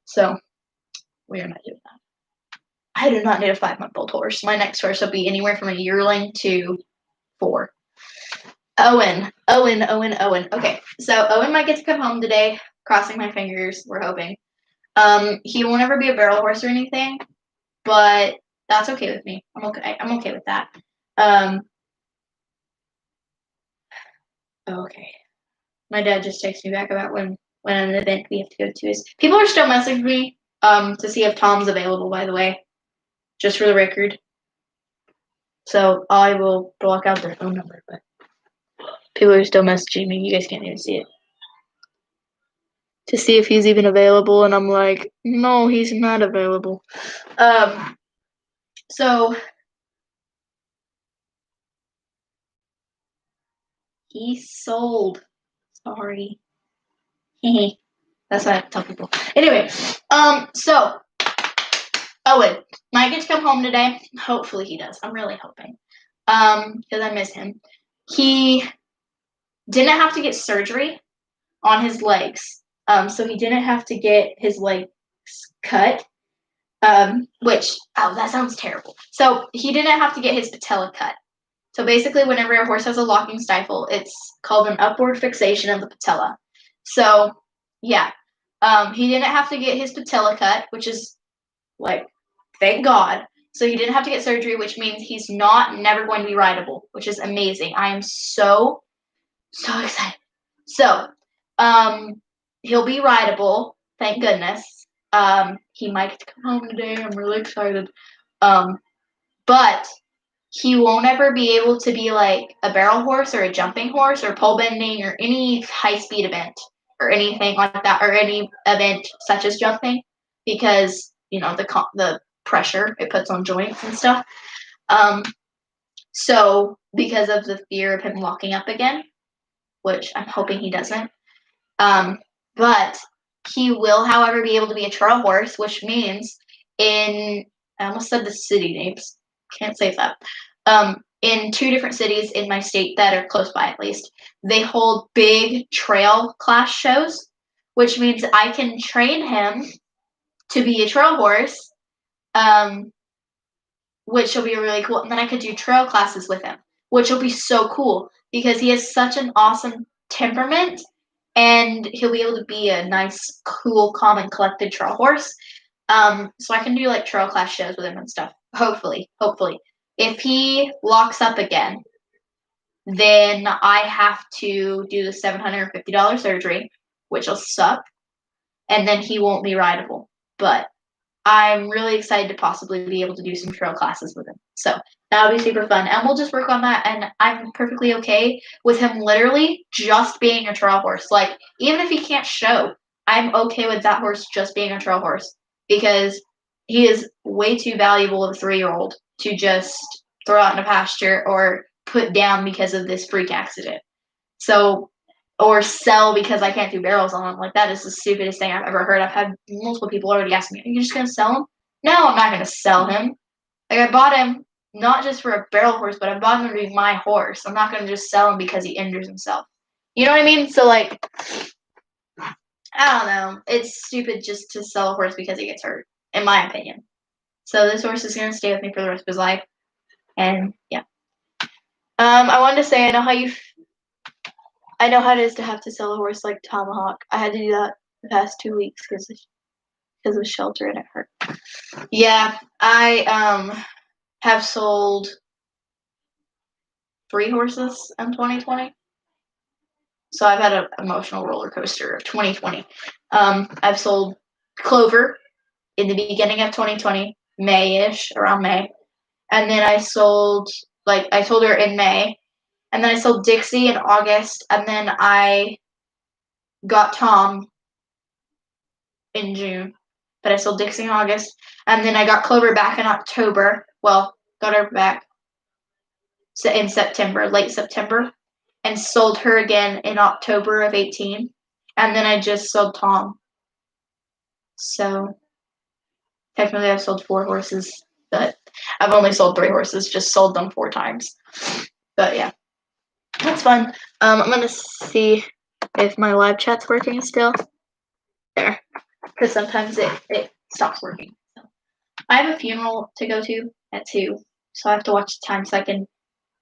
So we are not doing that. I do not need a 5-month-old horse. My next horse will be anywhere from a yearling to 4. Owen. Okay, so Owen might get to come home today. Crossing my fingers. We're hoping. He won't ever be a barrel horse or anything, but that's okay with me. I'm okay with that. Okay. My dad just texted me back about when an event we have to go to is. People are still messaging me to see if Tom's available, by the way, just for the record. So I will block out their phone number, but people are still messaging me. You guys can't even see it. To see if he's even available, and I'm like, no, he's not available. So he sold. Sorry. That's what I have to tell people. Anyway, so Owen might get to come home today. Hopefully he does. I'm really hoping. Because I miss him. He didn't have to get surgery on his legs. So he didn't have to get his legs cut. Which that sounds terrible. So he didn't have to get his patella cut. So basically, whenever a horse has a locking stifle, it's called an upward fixation of the patella. So yeah, he didn't have to get his patella cut, which is like, thank God. So he didn't have to get surgery, which means he's never going to be rideable, which is amazing. I am so excited. So, he'll be rideable, thank goodness. He might get to come home today. I'm really excited. But he won't ever be able to be like a barrel horse or a jumping horse or pole bending or any high speed event or anything like that, or any event such as jumping, because the pressure it puts on joints and stuff. So because of the fear of him locking up again, which I'm hoping he doesn't. But he will, however, be able to be a trail horse, which means I almost said the city names. Can't say that. In 2 different cities in my state that are close by, at least, they hold big trail class shows, which means I can train him to be a trail horse, which will be really cool. And then I could do trail classes with him, which will be so cool because he has such an awesome temperament, and he'll be able to be a nice, cool, calm, and collected trail horse. So I can do like trail class shows with him and stuff. Hopefully. If he locks up again, then I have to do the $750 surgery, which will suck, and then he won't be rideable. But I'm really excited to possibly be able to do some trail classes with him. So that would be super fun. And we'll just work on that. And I'm perfectly okay with him literally just being a trail horse. Like, even if he can't show, I'm okay with that horse just being a trail horse, because he is way too valuable of a 3-year-old to just throw out in a pasture or put down because of this freak accident. So, or sell because I can't do barrels on him. Like, that is the stupidest thing I've ever heard. I've had multiple people already ask me, are you just going to sell him? No, I'm not going to sell him. Like, I bought him not just for a barrel horse, but I bought him to be my horse. I'm not going to just sell him because he injures himself. You know what I mean? So, like, I don't know. It's stupid just to sell a horse because he gets hurt, in my opinion. So this horse is going to stay with me for the rest of his life. And, yeah. I wanted to say, I know how it is to have to sell a horse like Tomahawk. I had to do that the past 2 weeks because of shelter, and it hurt. Yeah, I have sold 3 horses in 2020. So I've had an emotional roller coaster of 2020. I've sold Clover in the beginning of 2020, May-ish, around May. And then I sold her in May. And then I sold Dixie in August. And then I got Tom in June. But I sold Dixie in August. And then I got Clover back in October. Well, got her back in September, late September. And sold her again in October of 18. And then I just sold Tom. So technically I've sold 4 horses, but I've only sold 3 horses, just sold them 4 times. But yeah, that's fun. I'm going to see if my live chat's working still. There. Because sometimes it stops working. So I have a funeral to go to at 2, so I have to watch the time so I can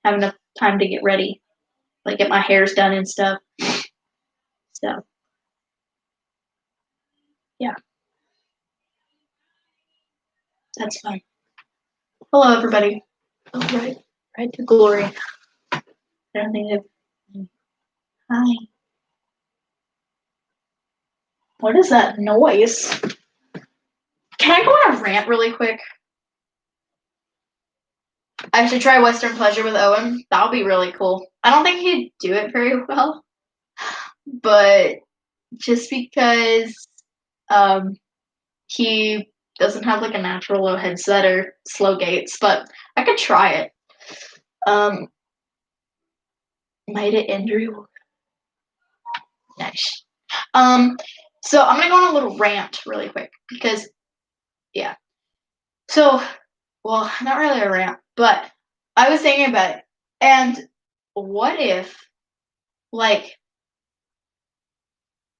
have enough time to get ready, like get my hairs done and stuff. So yeah, that's fun. Hello, everybody. Oh, right to glory. I don't think I've... Hi. What is that noise? Can I go on a rant really quick? I should try Western Pleasure with Owen. That would be really cool. I don't think he'd do it very well, but just because he doesn't have like a natural low headset or slow gaits, but I could try it. Made it injury. Nice. So I'm gonna go on a little rant really quick because, yeah. So, well, not really a rant, but I was thinking about it. And what if, like,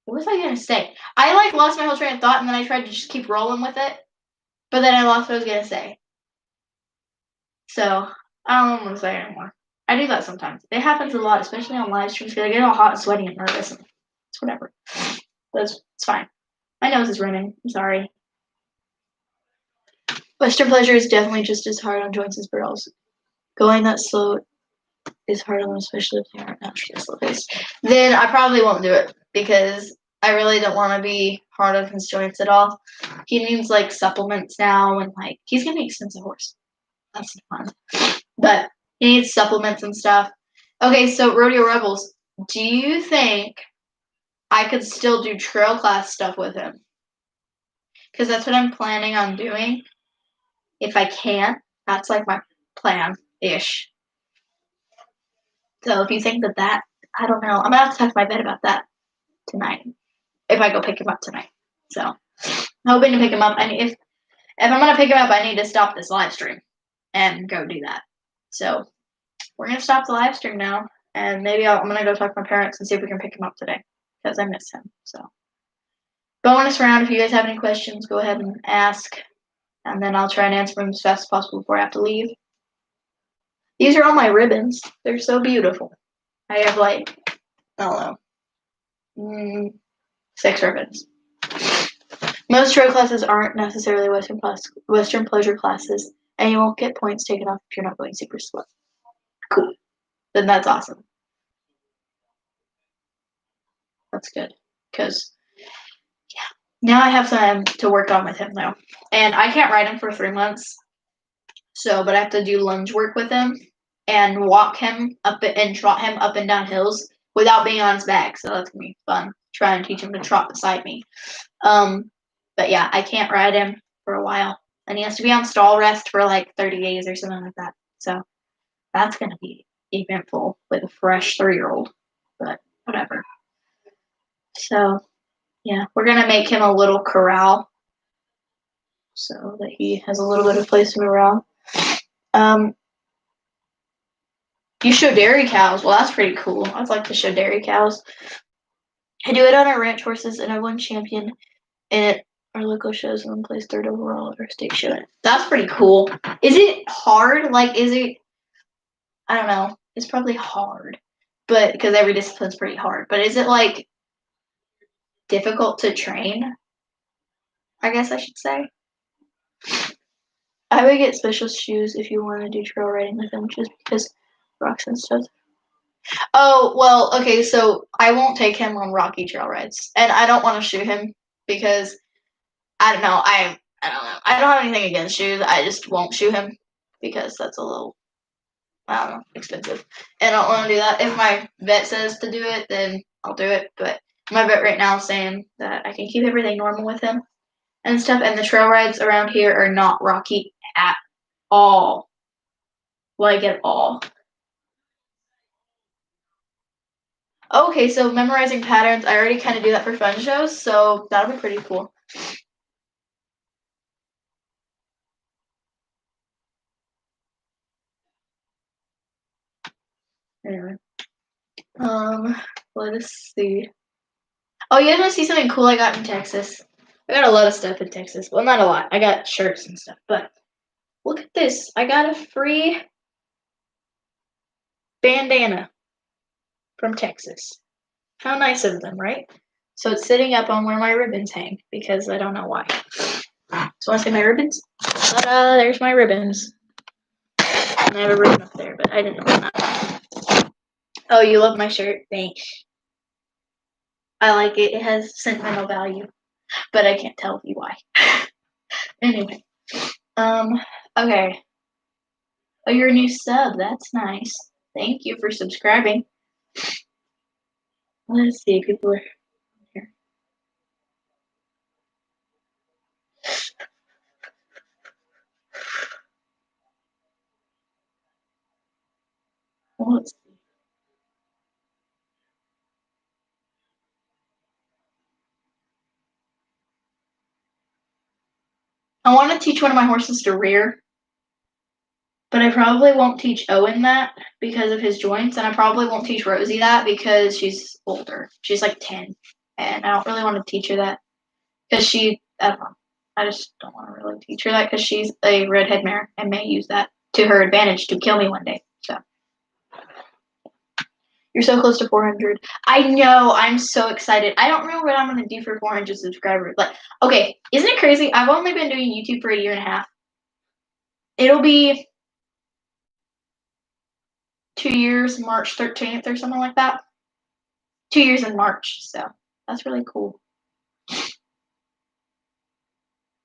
what was I gonna say? I lost my whole train of thought, and then I tried to just keep rolling with it, but then I lost what I was gonna say. So I don't know what I'm gonna say anymore. I do that sometimes. It happens a lot, especially on live streams, because I get all hot and sweaty and nervous. And it's whatever. But it's fine. My nose is running. I'm sorry. Western pleasure is definitely just as hard on joints as girls. Going that slow is hard on them, especially if they aren't naturally slow paced. Then I probably won't do it because I really don't want to be hard on his joints at all. He needs like supplements now, and like he's gonna be an expensive horse. That's fun. But he needs supplements and stuff. Okay, so Rodeo Rebels, do you think I could still do trail class stuff with him? Because that's what I'm planning on doing. If I can, that's like my plan-ish. So if you think that, I don't know. I'm going to have to talk to my vet about that tonight. If I go pick him up tonight. So I'm hoping to pick him up. And if I'm going to pick him up, I need to stop this live stream and go do that. So we're going to stop the live stream now. And maybe I'm going to go talk to my parents and see if we can pick him up today. Because I miss him. So bonus round. If you guys have any questions, go ahead and ask. And then I'll try and answer them as fast as possible before I have to leave. These are all my ribbons. They're so beautiful. I have like, I don't know, 6 ribbons. Most trail classes aren't necessarily Western pleasure classes, and you won't get points taken off if you're not going super slow. Cool. Then that's awesome. That's good. Because, yeah. Now I have time to work on with him, though. And I can't ride him for 3 months. So, but I have to do lunge work with him and walk him up and trot him up and down hills without being on his back. So that's going to be fun. Try and teach him to trot beside me. But yeah, I can't ride him for a while. And he has to be on stall rest for like 30 days or something like that. So that's going to be eventful with a fresh 3-year-old. But whatever. So yeah, we're going to make him a little corral so that he has a little bit of place to move around. You show dairy cows. Well, that's pretty cool. I'd like to show dairy cows. I do it on our ranch horses, and I won champion in it. Our local shows and placed 3rd overall at our state show. That's pretty cool. Is it hard? Like, is it? I don't know. It's probably hard, but because every discipline's pretty hard. But is it like difficult to train? I guess I should say. I would get special shoes if you want to do trail riding with them, just because rocks and stuff. Oh, well, okay, so I won't take him on rocky trail rides. And I don't want to shoe him because I don't know. I don't know. I don't have anything against shoes. I just won't shoe him because that's a little, I don't know, expensive. And I don't want to do that. If my vet says to do it, then I'll do it. But my vet right now is saying that I can keep everything normal with him and stuff. And the trail rides around here are not rocky at all. Like at all. Okay, so memorizing patterns, I already kind of do that for fun shows, so that'll be pretty cool. Anyway. Let us see. Oh, you guys want to see something cool I got in Texas? I got a lot of stuff in Texas. Well, not a lot. I got shirts and stuff, but look at this. I got a free bandana from Texas. How nice of them, right? So it's sitting up on where my ribbons hang because I don't know why. So want to see my ribbons? Ta-da, there's my ribbons. And I have a ribbon up there, but I didn't know that. Oh, you love my shirt? Thanks. I like it. It has sentimental value, but I can't tell you why. Anyway, okay. Oh, you're a new sub. That's nice. Thank you for subscribing. Let's see. People are here. Let's see. I want to teach one of my horses to rear, but I probably won't teach Owen that because of his joints, and I probably won't teach Rosie that because she's older. She's like 10, and I don't really want to teach her that because I don't know. I just don't want to really teach her that because she's a redhead mare and may use that to her advantage to kill me one day. So You're so close to 400. I know. I'm so excited. I don't know what I'm going to do for 400 subscribers. Like, okay, isn't it crazy? I've only been doing YouTube for a year and a half. It'll be 2 years, March 13th or something like that. 2 years in March. So that's really cool.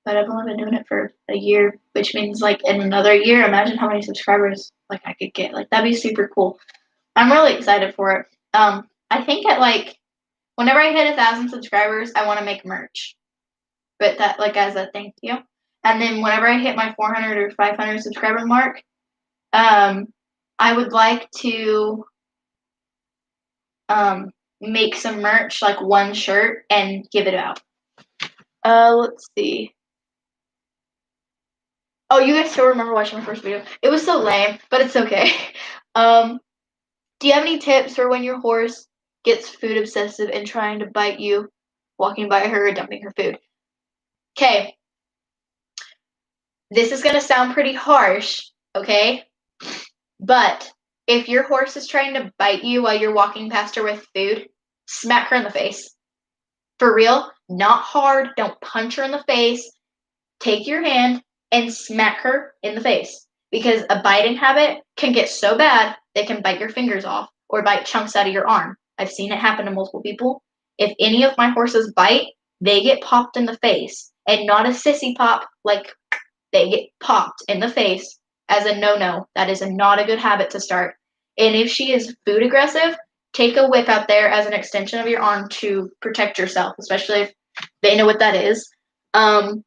But I've only been doing it for a year, which means like in another year, imagine how many subscribers like I could get. Like that'd be super cool. I'm really excited for it. I think at like whenever I hit 1,000 subscribers, I want to make merch. But that like as a thank you. And then whenever I hit my 400 or 500 subscriber mark, I would like to make some merch, like one shirt, and give it out. Let's see. Oh, you guys still remember watching my first video? It was so lame, but it's okay. Do you have any tips for when your horse gets food obsessive and trying to bite you, walking by her or dumping her food? Okay. This is going to sound pretty harsh, okay? But if your horse is trying to bite you while you're walking past her with food, smack her in the face. For real, not hard. Don't punch her in the face. Take your hand and smack her in the face. Because a biting habit can get so bad, they can bite your fingers off or bite chunks out of your arm. I've seen it happen to multiple people. If any of my horses bite, they get popped in the face. And not a sissy pop, like they get popped in the face as a no-no. That is not a good habit to start. And if she is food aggressive, take a whip out there as an extension of your arm to protect yourself, especially if they know what that is. And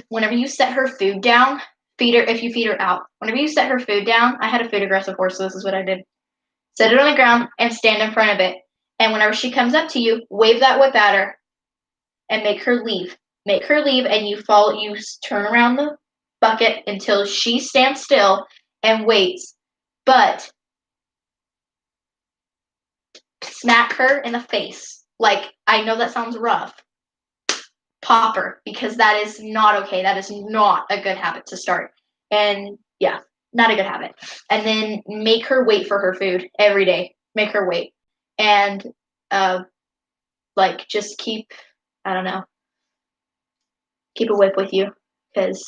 whenever you set her food down, feed her, if you feed her out, whenever you set her food down, I had a food aggressive horse, so this is what I did. Set it on the ground and stand in front of it. And whenever she comes up to you, wave that whip at her and make her leave. Make her leave, and you turn around the bucket until she stands still and waits. But smack her in the face. Like, I know that sounds rough. Pop her, because that is not okay. That is not a good habit to start. And yeah, not a good habit. And then make her wait for her food every day. Make her wait. And like just keep, I don't know, keep a whip with you, because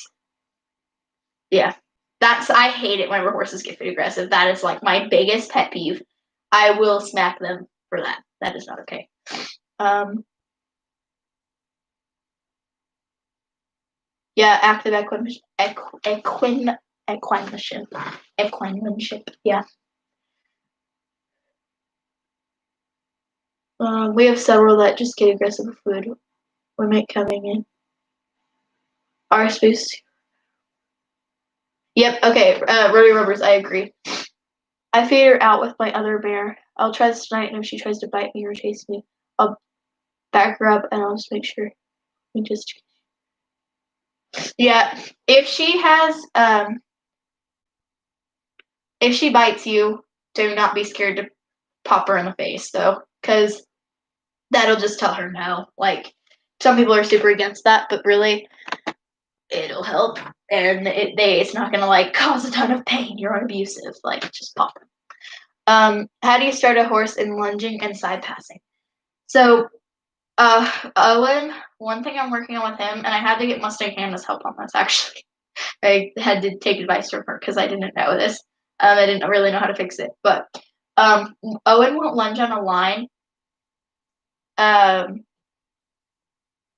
yeah, I hate it whenever horses get food aggressive. That is like my biggest pet peeve. I will smack them for that. That is not okay. Yeah, active equine-manship. Yeah. We have several that just get aggressive with food when it coming in. Our space. Yep. Okay. Rody Rubbers. I agree. I feed her out with my other bear. I'll try this tonight, and if she tries to bite me or chase me, I'll back her up, and I'll just make sure we just. Yeah. If she has if she bites you, do not be scared to pop her in the face, though, because that'll just tell her no. Like, some people are super against that, but really, it'll help, and it's not gonna like cause a ton of pain. You're abusive, like just pop them. How do you start a horse in lunging and side passing? So, Owen, one thing I'm working on with him, and I had to get Mustang Hannah's help on this actually. I had to take advice from her because I didn't know this. I didn't really know how to fix it, but Owen won't lunge on a line.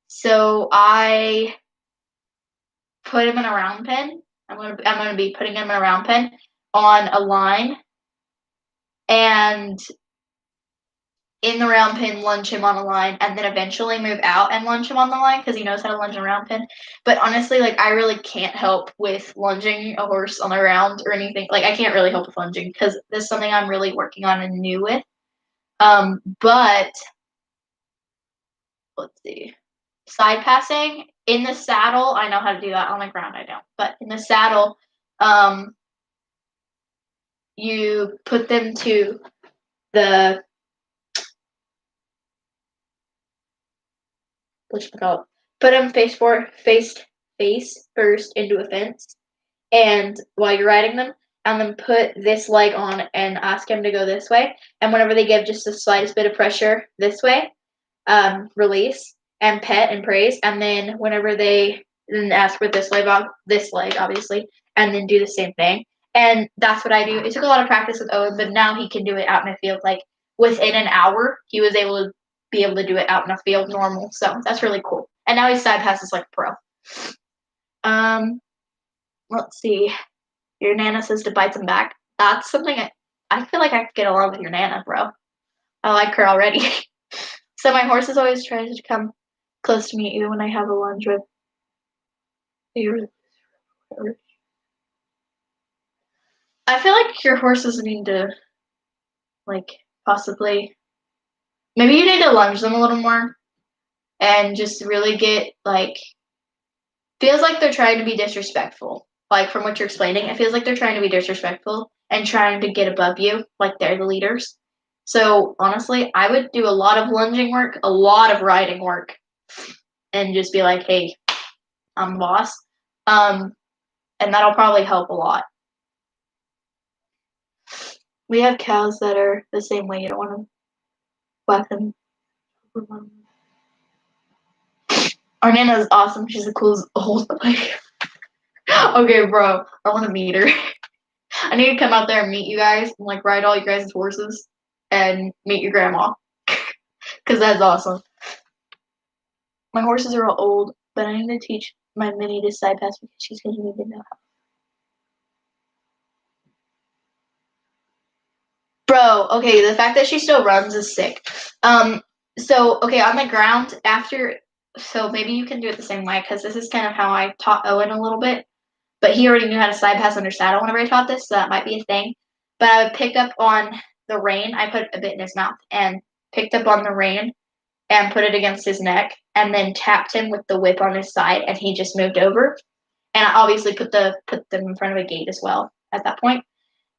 So I put him in a round pen. I'm gonna be putting him in a round pen on a line, and in the round pen lunge him on a line, and then eventually move out and lunge him on the line because he knows how to lunge in a round pen. But honestly, like I really can't help with lunging a horse on the round or anything. Like I can't really help with lunging because this is something I'm really working on and new with. But let's see. Side passing in the saddle, I know how to do that. On the ground, I don't. But in the saddle, you put them to the put them face first into a fence, and while you're riding them, and then put this leg on and ask him to go this way. And whenever they give just the slightest bit of pressure this way, release and pet and praise. And then whenever they then ask for this leg, obviously, and then do the same thing. And that's what I do. It took a lot of practice with Owen, but now he can do it out in the field. Like within an hour, he was able to do it out in the field normal. So that's really cool. And now he side passes like a pro. Let's see. Your Nana says to bite them back. That's something I feel like I could get along with your Nana, bro. I like her already. So my horses always try to come close to me even when I have a lunge with. I feel like your horses need to, like, possibly, maybe you need to lunge them a little more and just really get, like, feels like they're trying to be disrespectful. Like, from what you're explaining, it feels like they're trying to be disrespectful and trying to get above you, like they're the leaders. So, honestly, I would do a lot of lunging work, a lot of riding work, and just be like, hey, I'm boss. And that'll probably help a lot. We have cows that are the same way. You don't want to whack them. Our Nana is awesome. She's the coolest old. Okay, bro. I want to meet her. I need to come out there and meet you guys and like ride all you guys' horses and meet your grandma. Because that's awesome. My horses are all old, but I need to teach my Minnie to side pass because she's going to need to know how. Bro, okay, the fact that she still runs is sick. So, okay, on the ground, so maybe you can do it the same way, because this is kind of how I taught Owen a little bit, but he already knew how to side pass under saddle whenever I taught this, so that might be a thing. But I would pick up on the rein, I put a bit in his mouth, and picked up on the rein, and put it against his neck, and then tapped him with the whip on his side, and he just moved over. And I obviously put them in front of a gate as well at that point,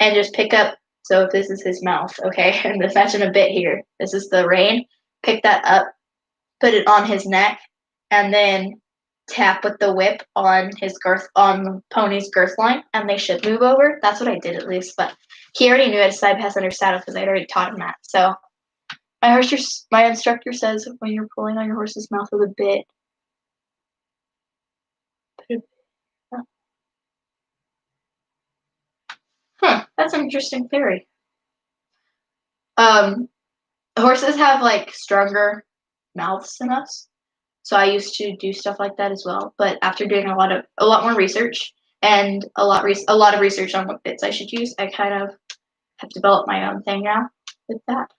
and just pick up. So if this is his mouth, okay, and imagine a bit here. This is the rein. Pick that up, put it on his neck, and then tap with the whip on the pony's girth line, and they should move over. That's what I did at least, but he already knew how to side pass under saddle because I'd already taught him that. So my instructor says when you're pulling on your horse's mouth with a bit, that's an interesting theory. Horses have like stronger mouths than us, so I used to do stuff like that as well. But after doing a lot more research and a lot of research on what bits I should use, I kind of have developed my own thing now with that.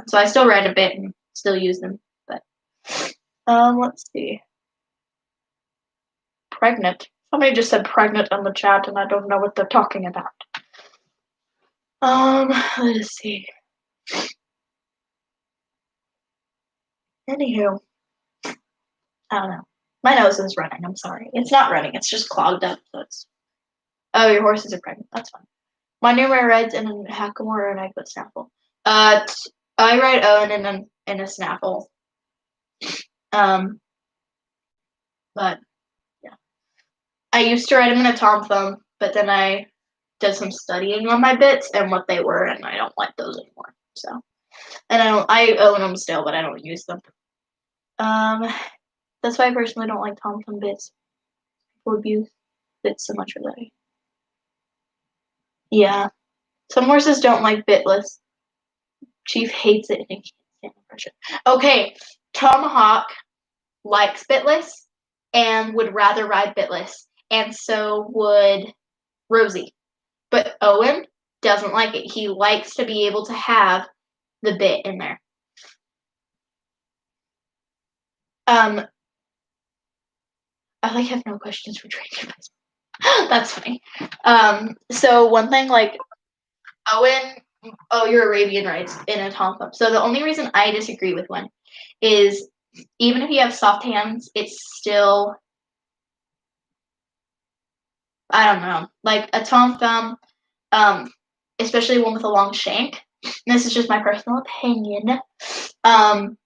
So I still ride a bit and still use them, but let's see. Pregnant. Somebody just said pregnant on the chat, and I don't know what they're talking about. Let's see. Anywho, I don't know. My nose is running. I'm sorry. It's not running. It's just clogged up. Oh, your horses are pregnant. That's fine. My numerary rides in a hackamore and I put snaffle. I ride Owen in a snaffle. But yeah, I used to ride him in a tom thumb, but then I did some studying on my bits and what they were, and I don't like those anymore. So, and I own them still, but I don't use them. That's why I personally don't like tom thumb bits. People abuse bits so much for that. Yeah, some horses don't like bitless. Chief hates it and he can't stand the pressure. Okay, Tomahawk likes bitless and would rather ride bitless, and so would Rosie. But Owen doesn't like it. He likes to be able to have the bit in there. I have no questions for training. That's funny. So one thing, like Owen, your Arabian rides in a tom thumb. So the only reason I disagree with one is even if you have soft hands, it's still, I don't know, like a tom thumb, especially one with a long shank. And this is just my personal opinion. One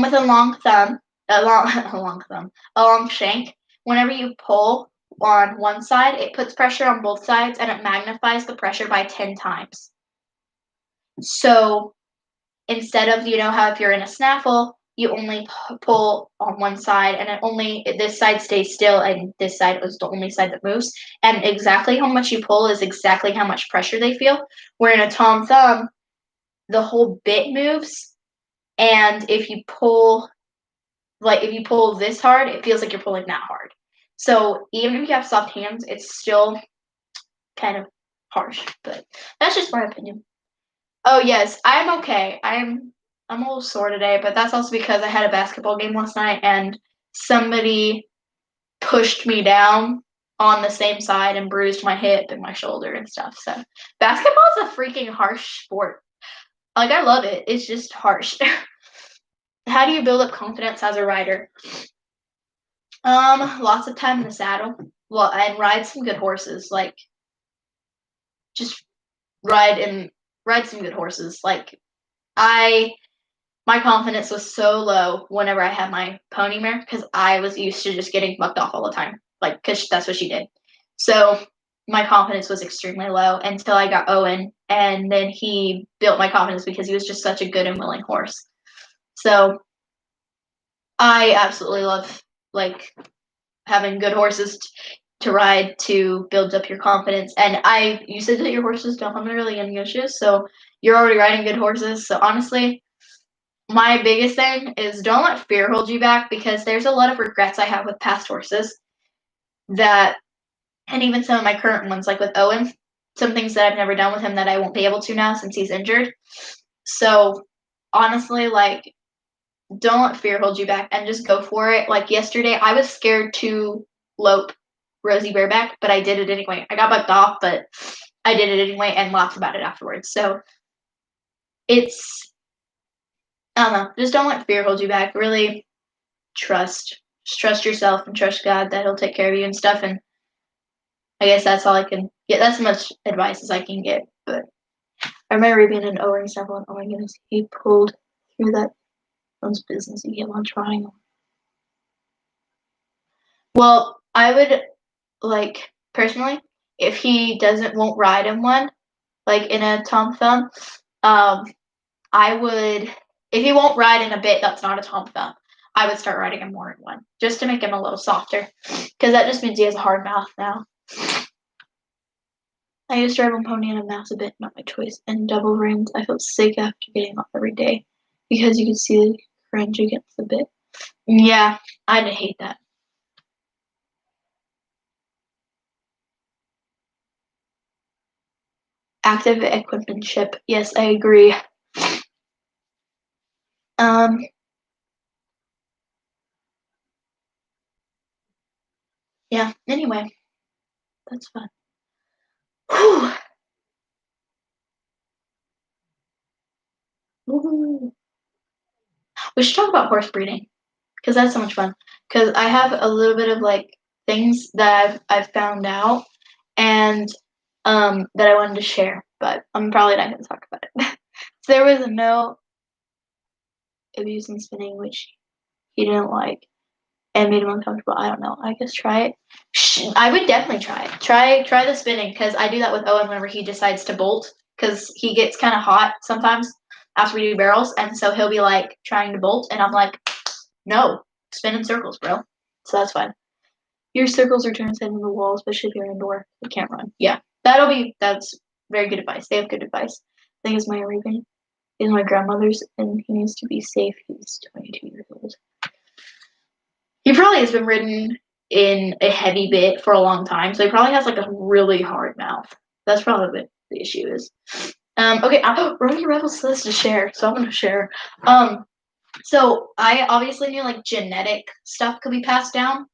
with a long thumb, a long shank. Whenever you pull on one side, it puts pressure on both sides, and it magnifies the pressure by 10 times. So instead of, how if you're in a snaffle, you only pull on one side, and this side stays still, and this side is the only side that moves. And exactly how much you pull is exactly how much pressure they feel. Where in a tom thumb, the whole bit moves, and if you pull this hard, it feels like you're pulling that hard. So even if you have soft hands, it's still kind of harsh. But that's just my opinion. Oh yes, I'm okay. I'm a little sore today, but that's also because I had a basketball game last night and somebody pushed me down on the same side and bruised my hip and my shoulder and stuff. So basketball is a freaking harsh sport. Like, I love it. It's just harsh. How do you build up confidence as a rider? Lots of time in the saddle. Well, and ride some good horses. Like, just ride some good horses. Like, my confidence was so low whenever I had my pony mare because I was used to just getting bucked off all the time. Like, because that's what she did. So my confidence was extremely low until I got Owen, and then he built my confidence because he was just such a good and willing horse. So I absolutely love, like, having good horses to ride to build up your confidence. And you said that your horses don't have really any issues, so you're already riding good horses. So honestly, my biggest thing is don't let fear hold you back, because there's a lot of regrets I have with past horses and even some of my current ones, like with Owen, some things that I've never done with him that I won't be able to now since he's injured. So honestly, like, don't let fear hold you back and just go for it. Like yesterday, I was scared to lope Rosie bareback, but I did it anyway. I got bucked off, but I did it anyway and laughed about it afterwards. So it's, I don't know, just don't let fear hold you back. Really trust yourself and trust God that He'll take care of you and stuff. And I guess that's all I can get. That's as much advice as I can get. But I remember being in O-ring several, and oh my goodness, he pulled through that one's business. He kept on trying. Well, I would, like, personally, if he won't ride in one, like in a tom thumb, I would, if he won't ride in a bit that's not a tom thumb, I would start riding him more in one, just to make him a little softer, because that just means he has a hard mouth now. I used to ride one pony in a massive bit, not my choice, and double reins. I felt sick after getting off every day, because you could see the cringe against the bit. Yeah, I'd hate that. Active equipmentship. Yes, I agree. Yeah, anyway, that's fun. Whew. Woo. We should talk about horse breeding, because that's so much fun. Because I have a little bit of, like, things that I've found out and that I wanted to share, but I'm probably not going to talk about it. So there was no abuse in spinning, which he didn't like and made him uncomfortable. I don't know. I guess try it. I would definitely try it. Try the spinning, because I do that with Owen whenever he decides to bolt, because he gets kind of hot sometimes after we do barrels, and so he'll be like trying to bolt, and I'm like, no, spin in circles, bro. So that's fine. Your circles are turned inside of the walls, especially if you're indoor. You can't run. Yeah, that's very good advice. They have good advice. I think it's my Arabian. He's my grandmother's, and he needs to be safe. He's 22 years old. He probably has been ridden in a heavy bit for a long time, so he probably has, like, a really hard mouth. That's probably what the issue is. Okay, Rosie Rebels says to share, so I'm gonna share. So I obviously knew, like, genetic stuff could be passed down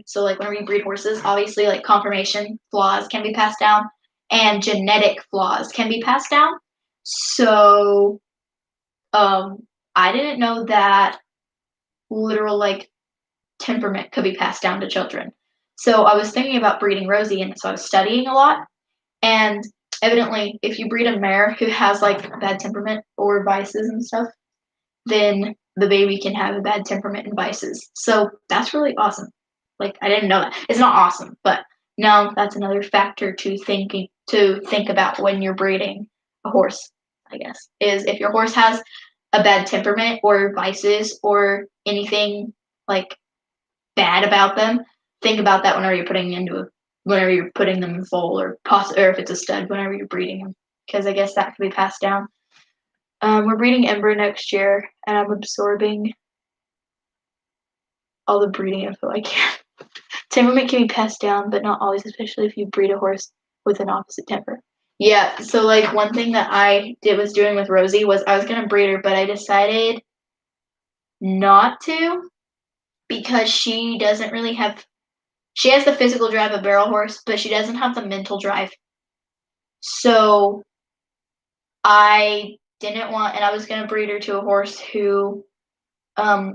so, like, whenever you breed horses, obviously, like, conformation flaws can be passed down, and genetic flaws can be passed down. So, I didn't know that literal, like, temperament could be passed down to children. So I was thinking about breeding Rosie, and so I was studying a lot. And evidently, if you breed a mare who has, like, a bad temperament or vices and stuff, then the baby can have a bad temperament and vices. So that's really awesome. Like, I didn't know that. It's not awesome, but no, that's another factor to think about when you're breeding a horse, I guess, is if your horse has a bad temperament or vices or anything like bad about them, think about that whenever you're putting them in foal or if it's a stud, whenever you're breeding them, because I guess that can be passed down. We're breeding Ember next year, and I'm absorbing all the breeding info I can. Temperament can be passed down, but not always, especially if you breed a horse with an opposite temper. Yeah, so like one thing that I was doing with Rosie was I was gonna breed her, but I decided not to because she doesn't really have. She has the physical drive of a barrel horse, but she doesn't have the mental drive. So I didn't want, and I was gonna breed her to a horse who,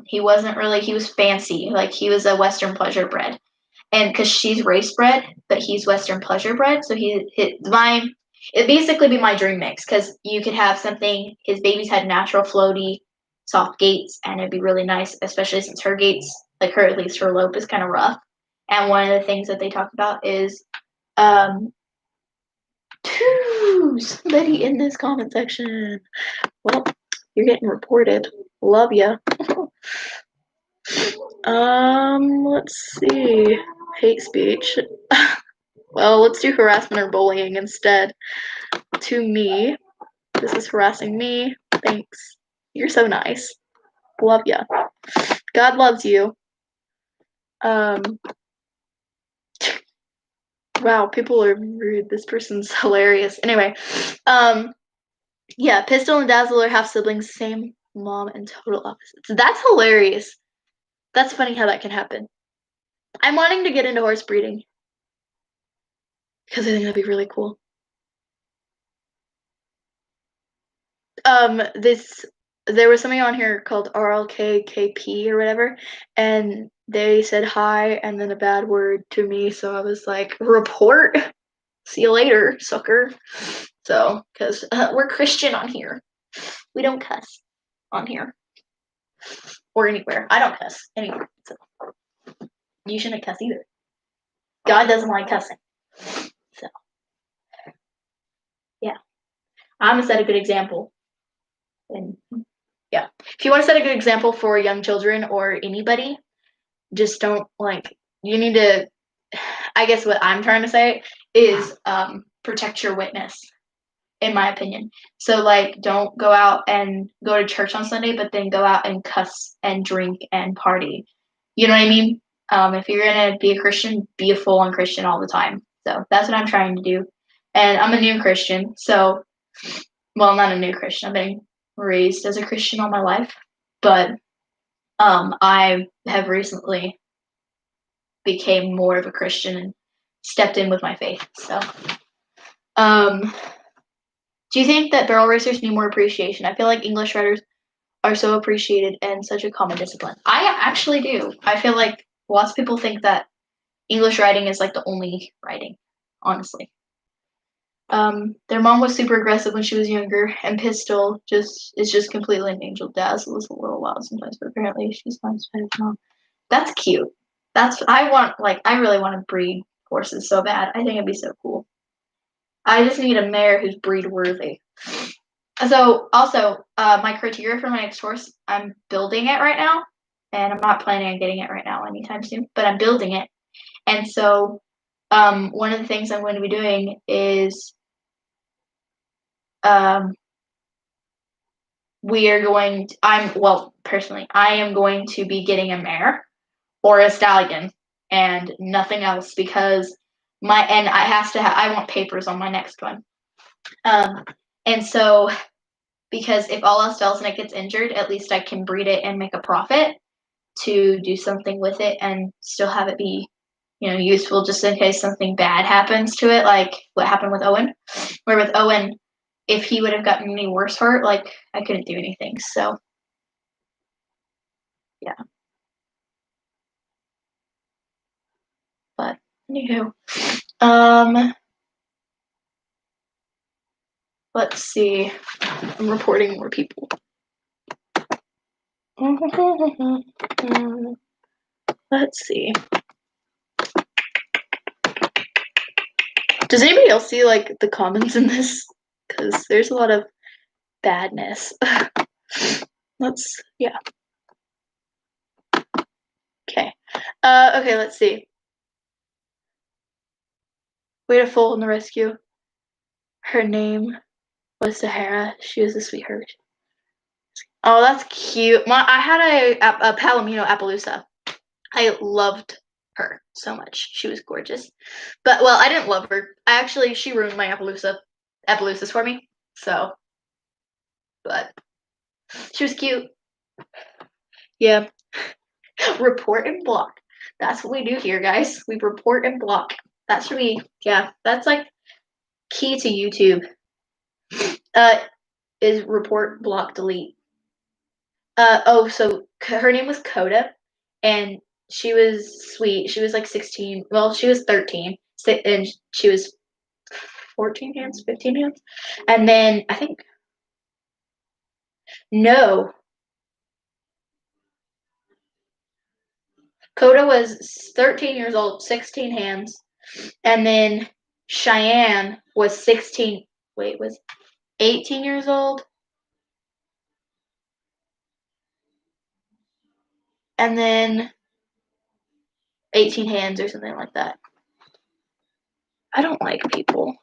he was fancy, like he was a Western pleasure bred. And because she's race bred, but he's Western pleasure bred, so it'd basically be my dream mix because you could have something. His babies had natural floaty, soft gaits, and it'd be really nice, especially since her gaits, like her at least her lope is kind of rough. And one of the things that they talk about is, somebody in this comment section. Well, you're getting reported. Love ya. Let's see. Hate speech. Well, let's do harassment or bullying instead. To me. This is harassing me. Thanks. You're so nice. Love ya. God loves you. Wow, people are rude. This person's hilarious. Anyway, yeah, Pistol and Dazzle are half siblings, same mom and total opposites. That's hilarious. That's funny how that can happen. I'm wanting to get into horse breeding because I think that'd be really cool. There was something on here called RLKKP or whatever, and they said hi and then a bad word to me, so I was like, report. See you later, sucker. So, because we're Christian on here. We don't cuss on here. Or anywhere. I don't cuss anywhere. So. You shouldn't cuss either. God doesn't like cussing. So, yeah. I'm going to set a good example. And, yeah. If you want to set a good example for young children or anybody, just don't, you need to, I guess what I'm trying to say is protect your witness. In my opinion. So don't go out and go to church on Sunday, but then go out and cuss and drink and party. You know what I mean? If you're gonna be a Christian, be a full-on Christian all the time. So that's what I'm trying to do. And I'm a new Christian, so not a new Christian. I've been raised as a Christian all my life, but I have recently became more of a Christian and stepped in with my faith. So do you think that barrel racers need more appreciation? I feel like English writers are so appreciated and such a common discipline. I actually do. I feel like lots of people think that English writing is the only writing, honestly. Their mom was super aggressive when she was younger, and Pistol is just completely an angel. Dazzle is a little wild sometimes, but apparently she's fine with his mom. That's cute. I really want to breed horses so bad. I think it'd be so cool. I just need a mare who's breed worthy. So also, my criteria for my next horse, I'm building it right now, and I'm not planning on getting it right now anytime soon, but I'm building it. And so one of the things I'm going to be doing is personally, I am going to be getting a mare or a stallion and nothing else because I want papers on my next one. And so because if all else fails and it gets injured, at least I can breed it and make a profit to do something with it and still have it be, useful just in case something bad happens to it, like what happened with Owen. Where with Owen, if he would have gotten any worse hurt, I couldn't do anything. So, yeah. But anywho, let's see. I'm reporting more people. Let's see. Does anybody else see like the comments in this? Because there's a lot of badness. Yeah. Okay. Okay, let's see. Way to fall on the rescue. Her name was Sahara. She was a sweetheart. Oh, that's cute. I had a Palomino Appaloosa. I loved her so much. She was gorgeous. But, well, I didn't love her. She ruined my Appaloosas for me. So, but she was cute. Yeah. Report and block. That's what we do here, guys. We report and block. That should be, yeah, that's like key to YouTube. Is report, block, delete. So her name was Coda, and she was sweet. She was like 16. Well, she was 13, and she was 14 hands, 15 hands. And then I think, no, Coda was 13 years old, 16 hands. And then Cheyenne was 18 years old. And then 18 hands or something like that. I don't like people.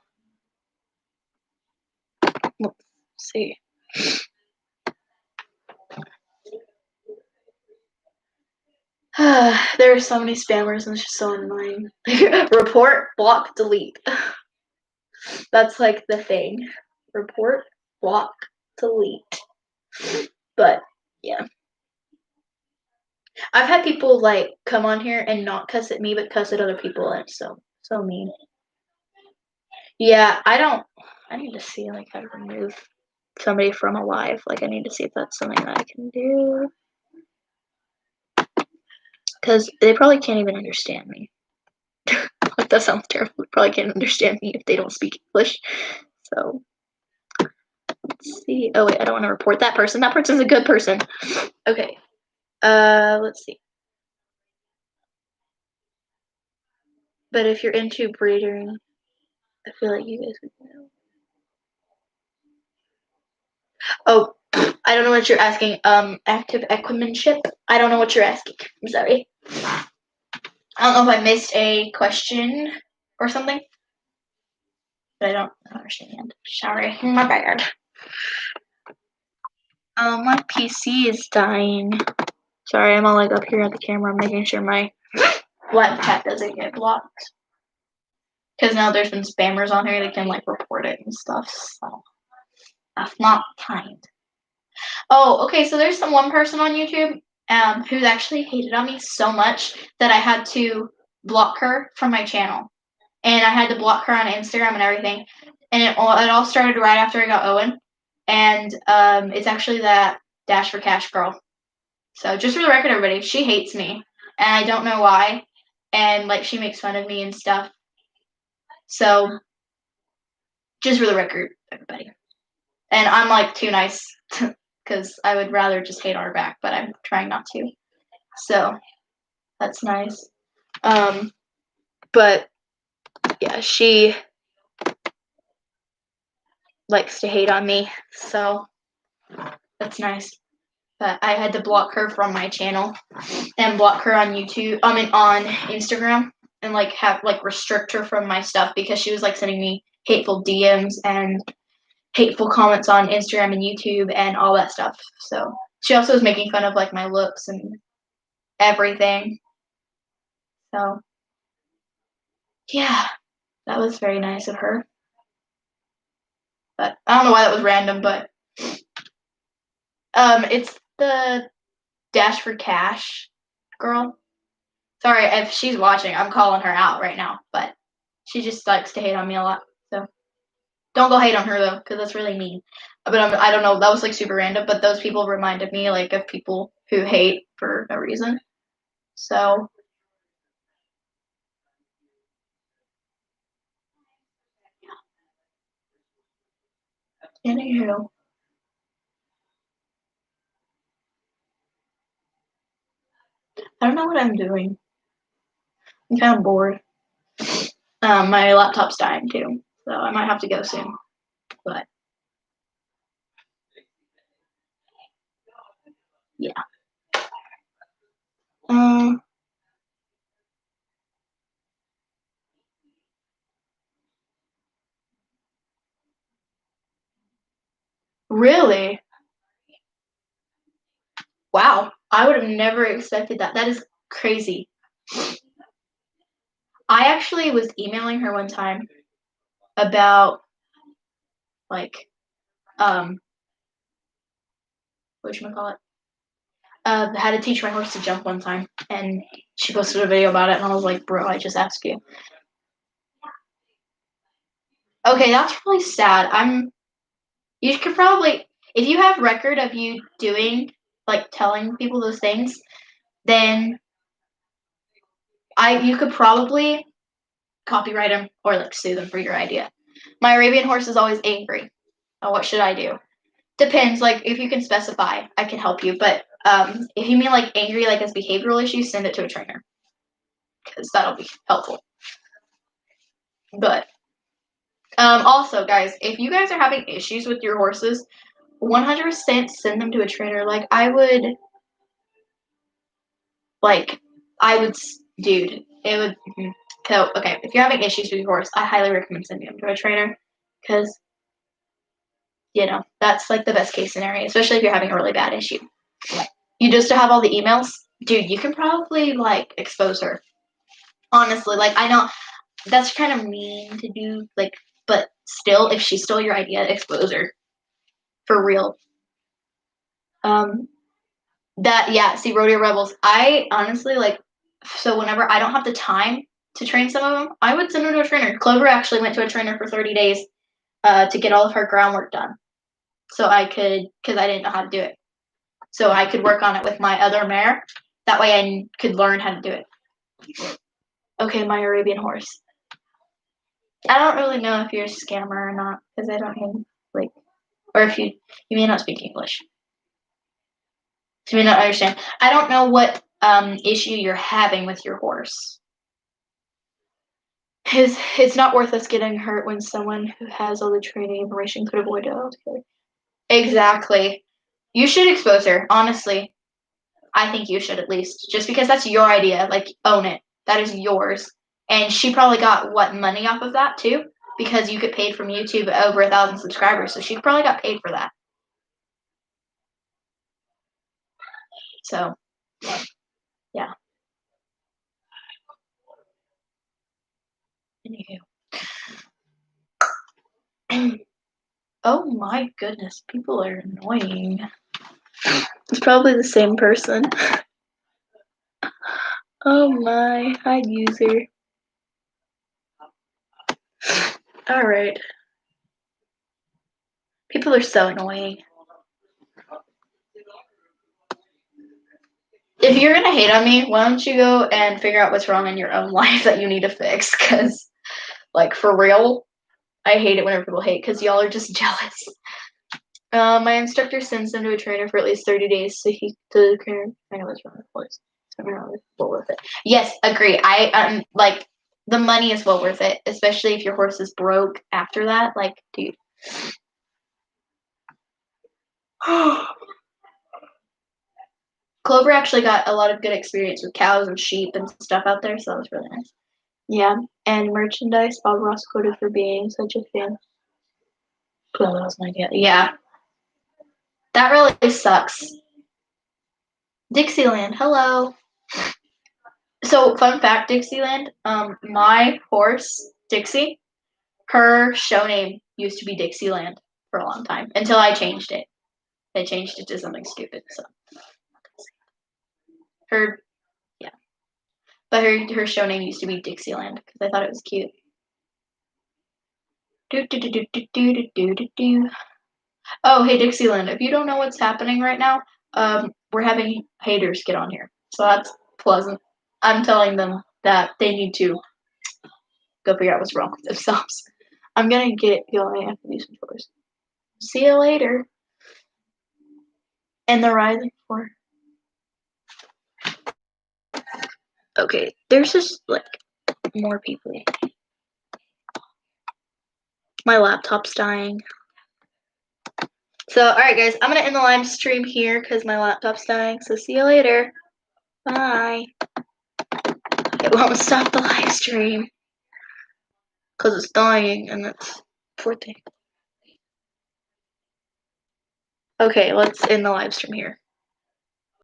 Let's see. There are so many spammers and it's just so annoying. Report, block, delete. That's like the thing. Report, block, delete. But yeah. I've had people like come on here and not cuss at me but cuss at other people, and it's so mean. Yeah, I need to see like how to remove somebody from a live. Like I need to see if that's something that I can do. Because they probably can't even understand me. Like that sounds terrible. They probably can't understand me if they don't speak English. So let's see. Oh wait, I don't want to report that person. That person's a good person. Okay. Let's see. But if you're into breeding, I feel like you guys would know. Oh, I don't know what you're asking. Active equimanship? I don't know what you're asking. I'm sorry. I don't know if I missed a question or something, but I don't understand. Sorry, my bad. My PC is dying. Sorry, I'm all like up here at the camera. I'm making sure my webcam doesn't get blocked. Because now there's been spammers on here that can like report it and stuff. So that's not kind. Oh, okay. So there's one person on YouTube who's actually hated on me so much that I had to block her from my channel, and I had to block her on Instagram and everything. And it all started right after I got Owen, and it's actually that Dash for Cash girl. So just for the record, everybody, she hates me, and I don't know why, and like she makes fun of me and stuff. So just for the record, everybody. And I'm like too nice because I would rather just hate on her back, but I'm trying not to. So that's nice. But yeah, she likes to hate on me, so that's nice. But I had to block her from my channel and block her on YouTube. I mean, on Instagram, and like have like restrict her from my stuff because she was like sending me hateful DMs and hateful comments on Instagram and YouTube and all that stuff. So she also was making fun of like my looks and everything. So yeah, that was very nice of her. But I don't know why that was random, but it's the Dash for Cash girl. Sorry if she's watching. I'm calling her out right now, but she just likes to hate on me a lot. So don't go hate on her though, because that's really mean. But I don't know. That was like super random. But those people reminded me like of people who hate for no reason. So anywho, I don't know what I'm doing. I'm kind of bored. My laptop's dying too, so I might have to go soon. But yeah. Really? Wow. I would have never expected that. That is crazy. I actually was emailing her one time about like whatchamacallit? How to teach my horse to jump one time, and she posted a video about it, and I was like, bro, I just asked you. Okay, that's really sad. You could probably, if you have record of you doing, like, telling people those things, then you could probably copyright them or like sue them for your idea. My Arabian horse is always angry. Oh, what should I do? Depends. Like, if you can specify, I can help you. But if you mean like angry, like as behavioral issues, send it to a trainer because that'll be helpful. But also, guys, if you guys are having issues with your horses, 100% send them to a trainer. Like, dude, it would. So, okay, if you're having issues with your horse, I highly recommend sending them to a trainer because, that's like the best case scenario, especially if you're having a really bad issue. You just to have all the emails, dude, you can probably like expose her. Honestly, like I know that's kind of mean to do, like, but still, if she stole your idea, expose her for real. See, Rodeo Rebels. I honestly like. So whenever I don't have the time to train some of them, I would send them to a trainer. Clover actually went to a trainer for 30 days to get all of her groundwork done. So I could, because I didn't know how to do it. So I could work on it with my other mare. That way I could learn how to do it. Okay, my Arabian horse. I don't really know if you're a scammer or not, because I don't know, like, or if you may not speak English. You may not understand. I don't know what issue you're having with your horse. It's not worth us getting hurt when someone who has all the training information could avoid it altogether. Exactly. You should expose her, honestly. I think you should at least, just because that's your idea. Like, own it. That is yours. And she probably got what money off of that too, because you get paid from YouTube over 1,000 subscribers. So she probably got paid for that. So, yeah. Anywho. Oh my goodness, people are annoying. It's probably the same person. Oh my, hi user. Alright. People are so annoying. If you're gonna hate on me, why don't you go and figure out what's wrong in your own life that you need to fix? Because, like, for real, I hate it whenever people hate because y'all are just jealous. My instructor sends them to a trainer for at least 30 days so he to kind of what's wrong with horse. Well worth it. Yes, agree. Like the money is well worth it, especially if your horse is broke after that. Like, dude. Clover actually got a lot of good experience with cows and sheep and stuff out there, so that was really nice. Yeah, and merchandise. Bob Ross quoted for being such a fan. Well, that was my idea. Yeah, that really sucks. Dixieland, hello. So, fun fact, Dixieland. My horse Dixie, her show name used to be Dixieland for a long time until I changed it. They changed it to something stupid. So, her, yeah, but her show name used to be Dixieland because I thought it was cute. Oh, hey Dixieland, if you don't know what's happening right now, we're having haters get on here, so that's pleasant. I'm telling them that they need to go figure out what's wrong with themselves. I'm gonna get going after these chores. See you later. And the rising for. Okay, there's just like more people. My laptop's dying. So, alright guys, I'm gonna end the live stream here because my laptop's dying. So see you later. Bye. It won't stop the live stream because it's dying and it's poor thing. Okay, let's end the live stream here.